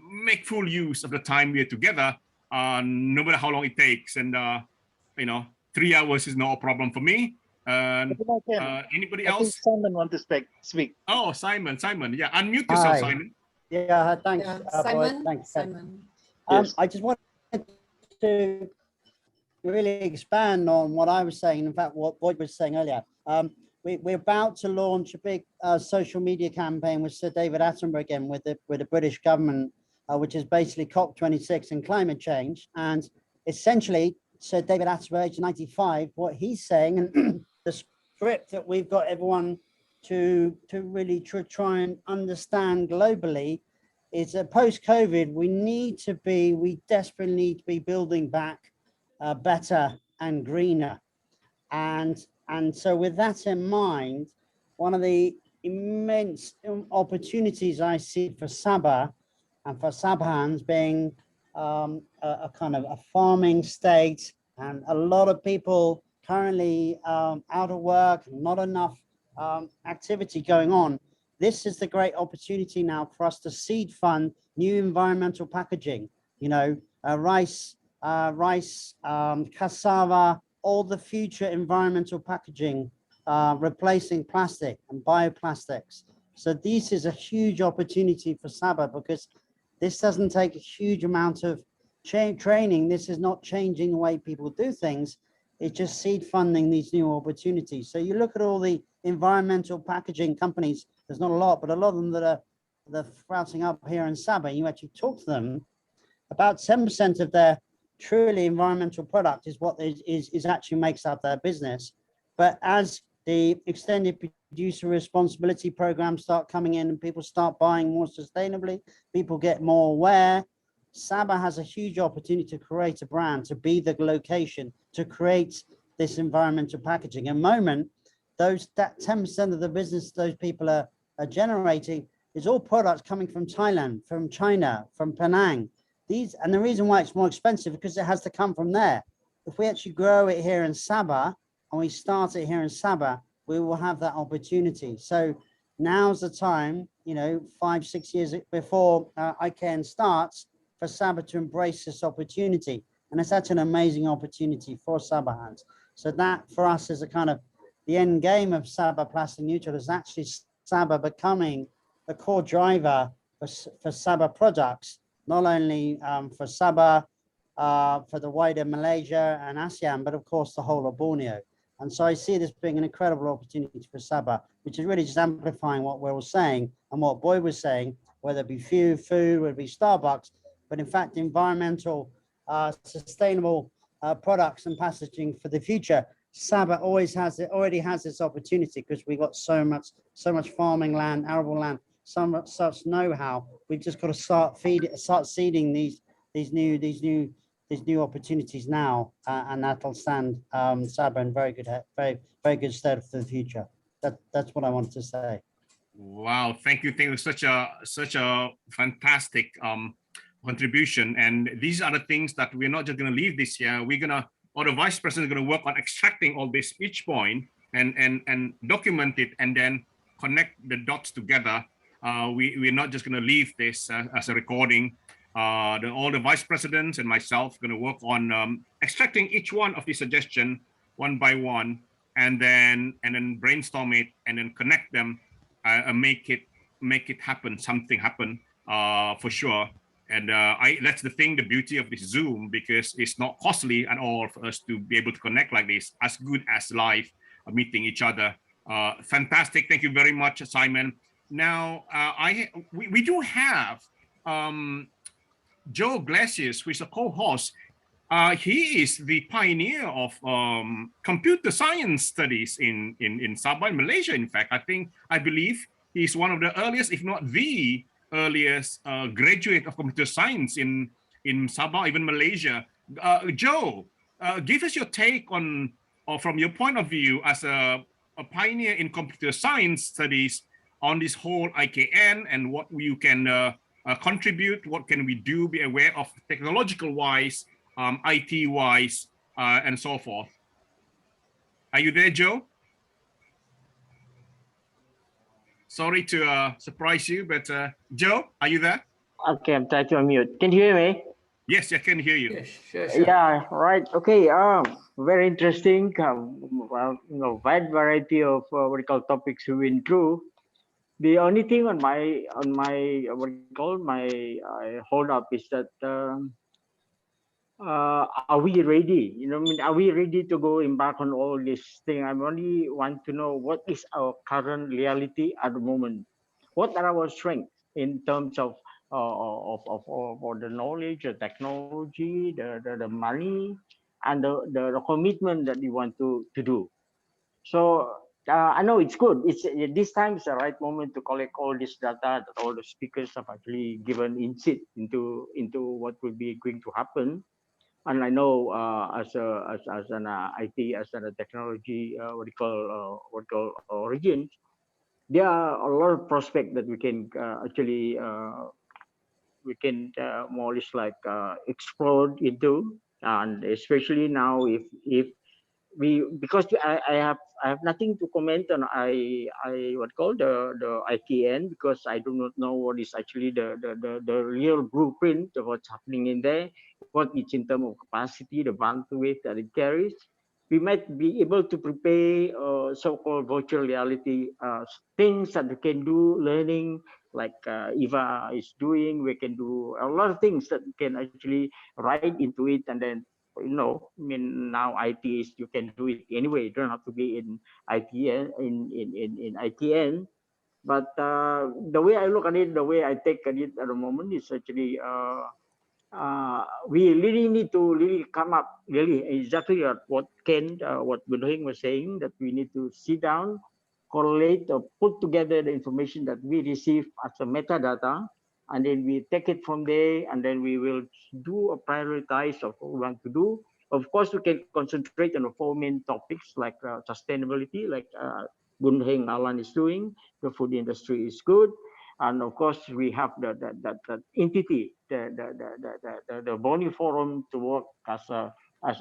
make full use of the time we're together, no matter how long it takes. And 3 hours is no problem for me. Anybody else? I think Simon wants to speak. Oh, Simon. Yeah, unmute yourself, Simon. Yeah, thanks. Simon. Thanks. Simon. Yes. I just wanted to really expand on what I was saying. In fact, what Boyd was saying earlier. We're about to launch a big social media campaign with Sir David Attenborough again, with the British government, which is basically COP26 and climate change. And essentially, Sir David Attenborough, age 95, what he's saying, and the script that we've got everyone to really try and understand globally, is that post-COVID, we desperately need to be building back better and greener. And so with that in mind, one of the immense opportunities I see for Sabah and for Sabahans being a kind of a farming state, and a lot of people currently out of work, not enough activity going on. This is the great opportunity now for us to seed fund new environmental packaging, rice, cassava, all the future environmental packaging, replacing plastic and bioplastics. So this is a huge opportunity for Sabah because this doesn't take a huge amount of training. This is not changing the way people do things. It's just seed funding these new opportunities. So you look at all the environmental packaging companies, there's not a lot, but a lot of them that are sprouting up here in Sabah, you actually talk to them, about 7% of their truly environmental product is what is actually makes up their business. But as the extended producer responsibility programs start coming in and people start buying more sustainably, people get more aware, Sabah has a huge opportunity to create a brand, to be the location, to create this environmental packaging. At the moment, that 10% of the business those people are generating is all products coming from Thailand, from China, from Penang. And the reason why it's more expensive because it has to come from there. If we actually grow it here in Sabah and we start it here in Sabah, we will have that opportunity. So now's the time, 5-6 years before IKN starts, for Sabah to embrace this opportunity. And it's such an amazing opportunity for Sabahans. So that for us is a kind of the end game of Sabah Plastic Neutral is actually Sabah becoming the core driver for Sabah products, not only for Sabah, for the wider Malaysia and ASEAN, but of course the whole of Borneo. And so I see this being an incredible opportunity for Sabah, which is really just amplifying what we're all saying and what Boy was saying, whether it be food, whether it be Starbucks, but in fact, environmental, sustainable products and packaging for the future. Sabah already has this opportunity because we got so much farming land, arable land, such know-how. We've just got to start seeding these new opportunities now, and that'll stand Sabah in very good stead for the future. That's what I wanted to say. Wow, thank you. Such a fantastic contribution. And these are the things that we're not just going to leave this year. Or the vice president is going to work on extracting all this each point and document it and then connect the dots together. We're not just going to leave this as a recording. All the vice presidents and myself are going to work on extracting each one of these suggestions one by one, and then brainstorm it and then connect them and make it happen. Something happen for sure. And that's the thing, the beauty of this Zoom, because it's not costly at all for us to be able to connect like this, as good as live meeting each other. Fantastic. Thank you very much, Simon. Now, we do have Joe Glacius, who is a co-host. He is the pioneer of computer science studies in Sabah, in Malaysia. In fact, I believe he's one of the earliest, if not the earliest graduate of computer science in Sabah, even Malaysia. Joe, give us your take on, or from your point of view as a pioneer in computer science studies, on this whole IKN and what you can contribute, what can we do, be aware of technological wise, IT wise, and so forth. Are you there, Joe? Sorry to surprise you, but Joe, are you there? Okay, I'm trying to unmute. Can you hear me? Yes, I can hear you. Yes, sure. Yeah, right. Okay. Very interesting. Well, wide variety of what we call topics we went through. The only thing on my what we call my hold up is that are we ready? Are we ready to go embark on all this thing? I only want to know what is our current reality at the moment. What are our strengths in terms of the knowledge, the technology, the money, and the commitment that we want to do. So I know it's good. This time is the right moment to collect all this data that all the speakers have actually given insight into what will be going to happen. And I know as an IT, as a technology, what we call origin, there are a lot of prospects that we can actually more or less like explore into, and especially now if we, because I have nothing to comment on what called the IKN, because I do not know what is actually the real blueprint of what's happening in there, what it's in terms of capacity, the bandwidth that it carries. we might be able to prepare so-called virtual reality things that we can do, learning like Eva is doing. We can do a lot of things that we can actually write into it, and then I mean, now IT is, you can do it anyway. You don't have to be in ITN in IKN. But the way I look at it, the way I take at it at the moment is actually we really need to really come up really exactly what Ken, what Budoing was saying, that we need to sit down, correlate or put together the information that we receive as a metadata, and then we take it from there, and then we will do a prioritize of what we want to do. Of course, we can concentrate on the four main topics like sustainability, like Bun Alan is doing. The food industry is good. And of course, we have that entity, the Borneo Forum to work as a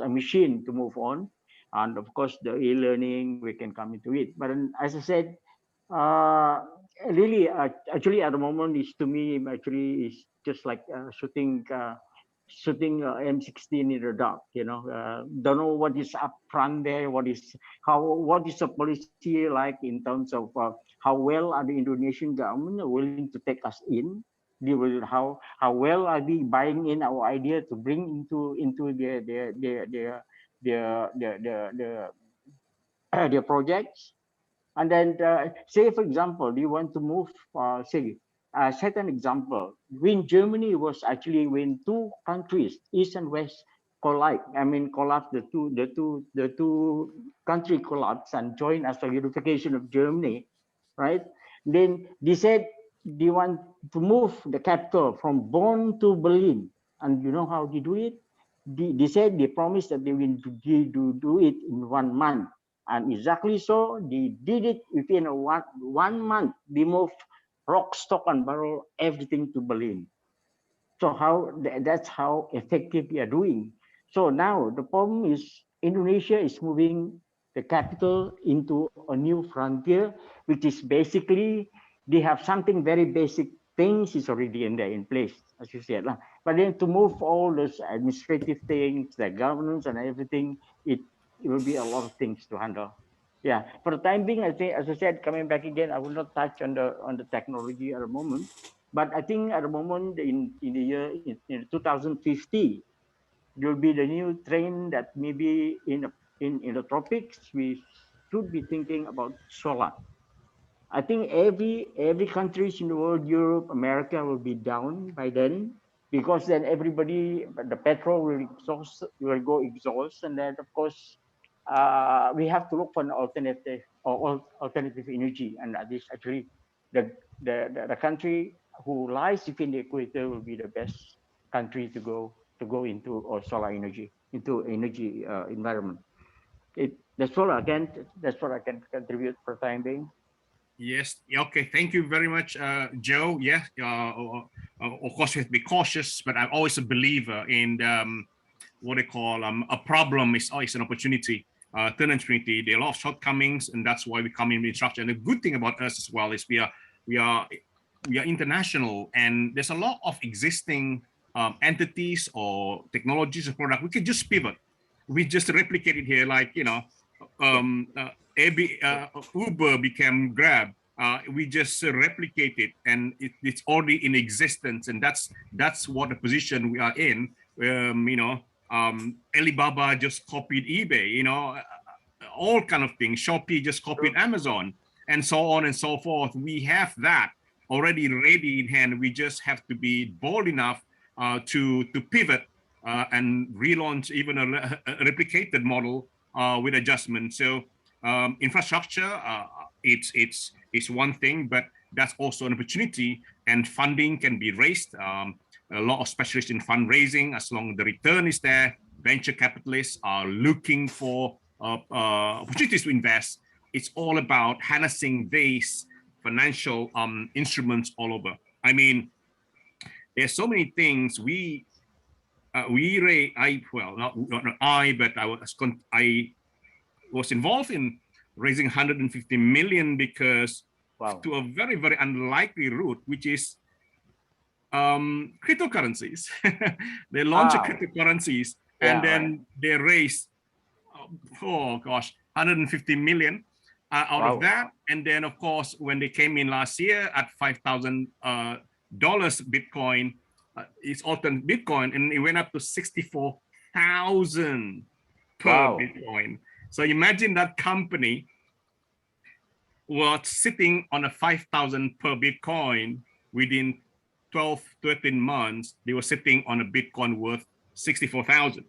machine to move on. And of course, the e-learning, we can come into it. But as I said, really, actually, at the moment, is to me actually is just like shooting M16 in the dark. Don't know what is up front there, what is the policy like in terms of how well are the Indonesian government willing to take us in. How well are they buying in our idea to bring into their projects. And then say, for example, you want to move, set an example. When Germany was actually when two countries, East and West, collide. I mean, collapse, the two country collapse and join as a unification of Germany, right? Then they said they want to move the capital from Bonn to Berlin. And you know how they do it? They said they promised that they will do it in 1 month. And exactly so, they did it within one month. They moved rock, stock, and barrel, everything to Berlin. So that's how effective we are doing. So now the problem is Indonesia is moving the capital into a new frontier, which is basically they have something very basic things is already in place, as you said. But then to move all those administrative things, the governance and everything, it will be a lot of things to handle. Yeah, for the time being, I think, as I said, coming back again, I will not touch on the technology at the moment. But I think at the moment in the year in 2050, there will be the new trend that maybe in the tropics we should be thinking about solar. I think every countries in the world, Europe, America, will be down by then, because then everybody, the petrol will go exhaust, and then of course we have to look for an alternative energy, and that is actually the country who lies within the equator will be the best country to go into or solar energy, into energy environment. That's what I can contribute for the time being. Yes. Okay. Thank you very much, Joe. Yeah. Of course, we have to be cautious, but I'm always a believer in what they call a problem is always an opportunity. Turn opportunity. There are a lot of shortcomings, and that's why we come in with structure. And the good thing about us as well is we are international, and there's a lot of existing entities or technologies or product. We can just pivot. We just replicate it here, like Uber became Grab. We just replicate it, and it's already in existence, and that's what the position we are in. Alibaba just copied eBay. All kind of things. Shopee just copied Amazon, and so on and so forth. We have that already ready in hand. We just have to be bold enough to pivot and relaunch even a replicated model with adjustment. So infrastructure, it's one thing, but that's also an opportunity, and funding can be raised. A lot of specialists in fundraising, as long as the return is there. Venture capitalists are looking for opportunities to invest. It's all about harnessing these financial instruments all over. I mean, there's so many things I was involved in raising 150 million because to a very, very unlikely route, which is cryptocurrencies. They launch cryptocurrencies and then they raise oh gosh, 150 million out of that. And then, of course, when they came in last year at $5,000 Bitcoin, it's alternate Bitcoin, and it went up to 64,000 per Bitcoin. So imagine that company was sitting on a 5,000 per Bitcoin. Within 12, 13 months, they were sitting on a Bitcoin worth 64,000.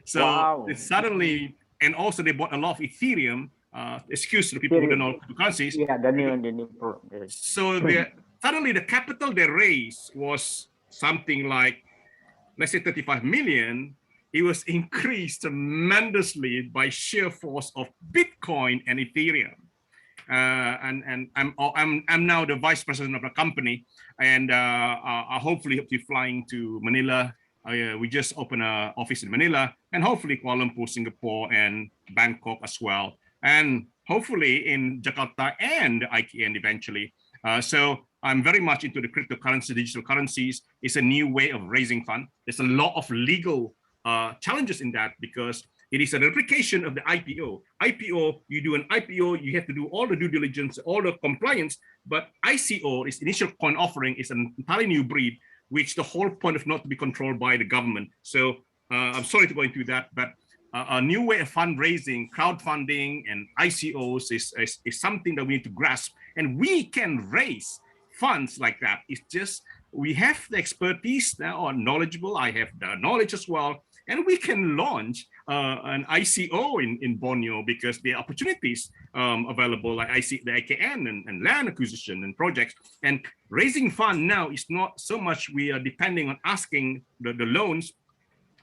So suddenly, and also they bought a lot of Ethereum. Excuse the people who don't know cryptocurrencies. Yeah, the new. So suddenly the capital they raised was something like, let's say 35 million. It was increased tremendously by sheer force of Bitcoin and Ethereum. And I'm now the vice president of the company, and I hopefully be flying to Manila. We just opened an office in Manila, and hopefully Kuala Lumpur, Singapore, and Bangkok as well, and hopefully in Jakarta and IKN eventually. So I'm very much into the cryptocurrency, digital currencies. It's a new way of raising fund. There's a lot of legal challenges in that because it is a replication of the IPO. IPO, you do an IPO, you have to do all the due diligence, all the compliance, but ICO, is initial coin offering, is an entirely new breed, which the whole point of not to be controlled by the government. So I'm sorry to go into that, but a new way of fundraising, crowdfunding, and ICOs is something that we need to grasp. And we can raise funds like that. It's just, we have the expertise now, or knowledgeable. I have the knowledge as well. And we can launch an ICO in Borneo because the opportunities available, like the IKN and land acquisition and projects. And raising fund now is not so much we are depending on asking the loans.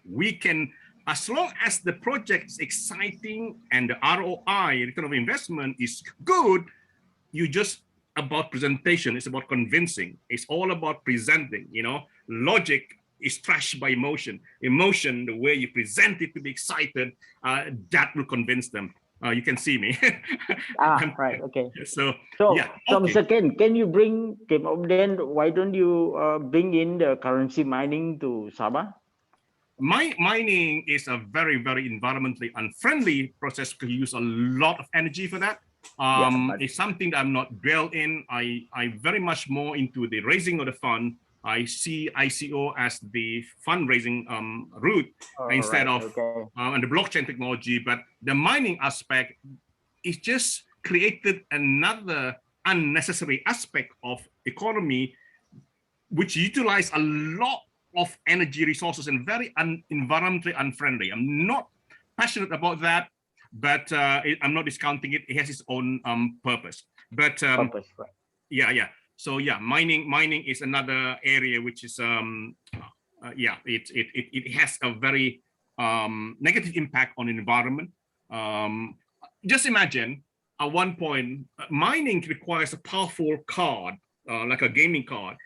We can, as long as the project is exciting and the ROI, return of investment, is good, you just about presentation. It's about convincing. It's all about presenting. You know, logic is trashed by emotion. Emotion, the way you present it to be excited, that will convince them. You can see me. Right. Okay. So yeah. Mr. Ken, can you bring, then why don't you bring in the currency mining to Sabah? Mining is a very, very environmentally unfriendly process because you use a lot of energy for that. It's something that I'm not dwell in. I very much more into the raising of the fund. I see ICO as the fundraising route instead of and the blockchain technology. But the mining aspect is just created another unnecessary aspect of economy, which utilize a lot of energy resources and very environmentally unfriendly. I'm not passionate about that, but I'm not discounting it. It has its own purpose. But yeah. So yeah, mining is another area which is it has a very negative impact on the environment. Just imagine at one point mining requires a powerful card, like a gaming card.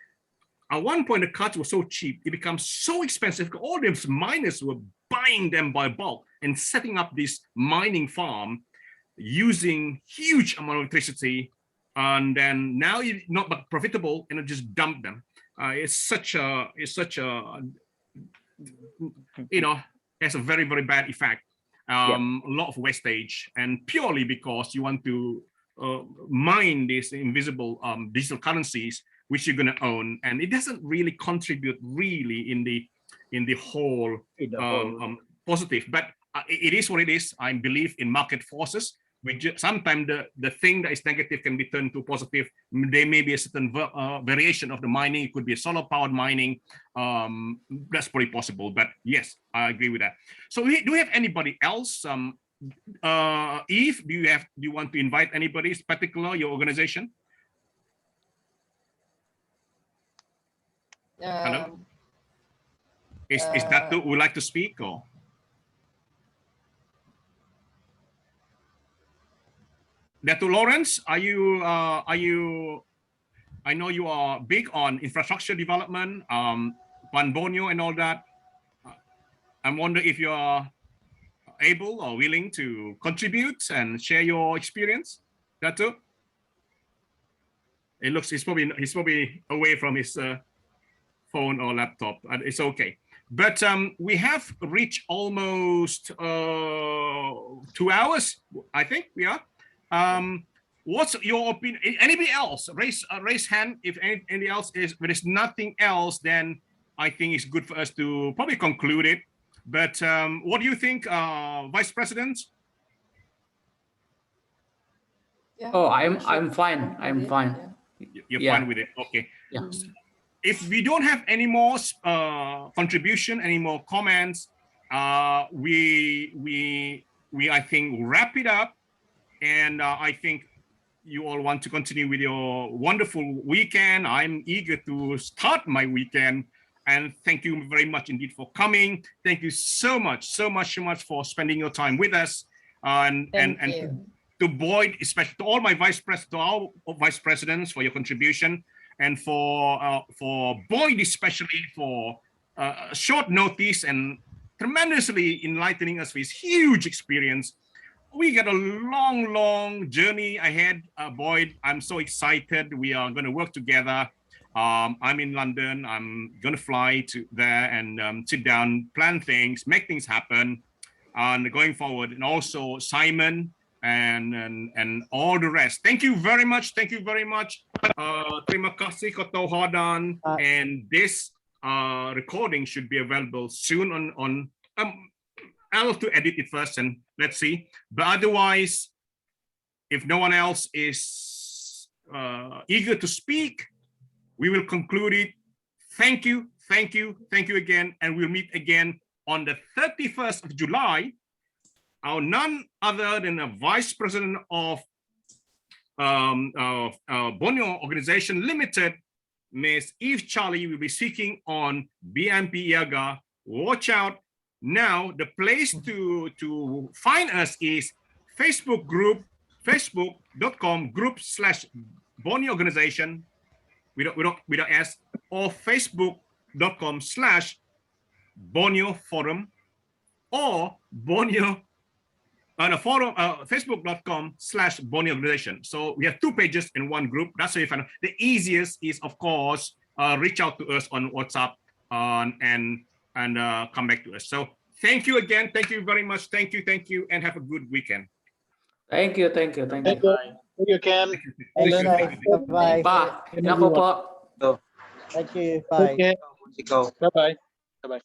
At one point the cards were so cheap, it becomes so expensive. All these miners were buying them by bulk and setting up this mining farm using huge amount of electricity. And then now it's not but profitable, and just dump them. It's such a has a very, very bad effect. A lot of wastage, and purely because you want to mine these invisible digital currencies which you're going to own, and it doesn't really contribute really in the whole positive. But it is what it is. I believe in market forces. Sometimes the thing that is negative can be turned to positive. There may be a certain variation of the mining. It could be a solar powered mining. That's probably possible. But yes, I agree with that. So do we have anybody else? Eve, do you want to invite anybody, particular your organization? Hello. Is that who would like to speak or? Dr. Lawrence, are you? I know you are big on infrastructure development, Borneo and all that. I wonder if you are able or willing to contribute and share your experience. Dr. It looks he's probably away from his phone or laptop. It's okay. But we have reached almost 2 hours, I think we are. What's your opinion? Anybody else? Raise hand if anybody else is. If there's nothing else, then I think it's good for us to probably conclude it. But what do you think, Vice President? Yeah. Oh, I'm fine. I'm fine. You're fine with it. Okay. Yeah. If we don't have any more contribution, any more comments, we I think wrap it up. And I think you all want to continue with your wonderful weekend. I'm eager to start my weekend. And thank you very much indeed for coming. Thank you so much for spending your time with us. And to Boyd, especially to all my vice presidents for your contribution, and for Boyd especially for short notice and tremendously enlightening us with his huge experience. We got a long journey ahead, Boyd. I'm so excited. We are going to work together. I'm in London. I'm going to fly to there and sit down, plan things, make things happen, and going forward. And also Simon and all the rest. Thank you very much. Thank you very much. Terima kasih Kotohodan. And this recording should be available soon on I'll have to edit it first and let's see. But otherwise, if no one else is eager to speak, we will conclude it. Thank you again. And we'll meet again on the 31st of July. Our none other than the Vice President of Borneo Organisation Ltd, Ms. Eve Charlie, will be speaking on BMP Iaga. Watch out. Now, the place to find us is Facebook group, facebook.com/Borneo Organisation without S, or facebook.com/Borneo Forum, or Borneo facebook.com/Borneo Organisation. So we have 2 pages in one group. That's how you find out. The easiest is, of course, reach out to us on WhatsApp and come back to us. So thank you again. Thank you very much. Thank you, and have a good weekend. Thank you. Thank you, Ken. Bye. Bye. Thank you. Bye. Okay. Bye-bye. Bye-bye.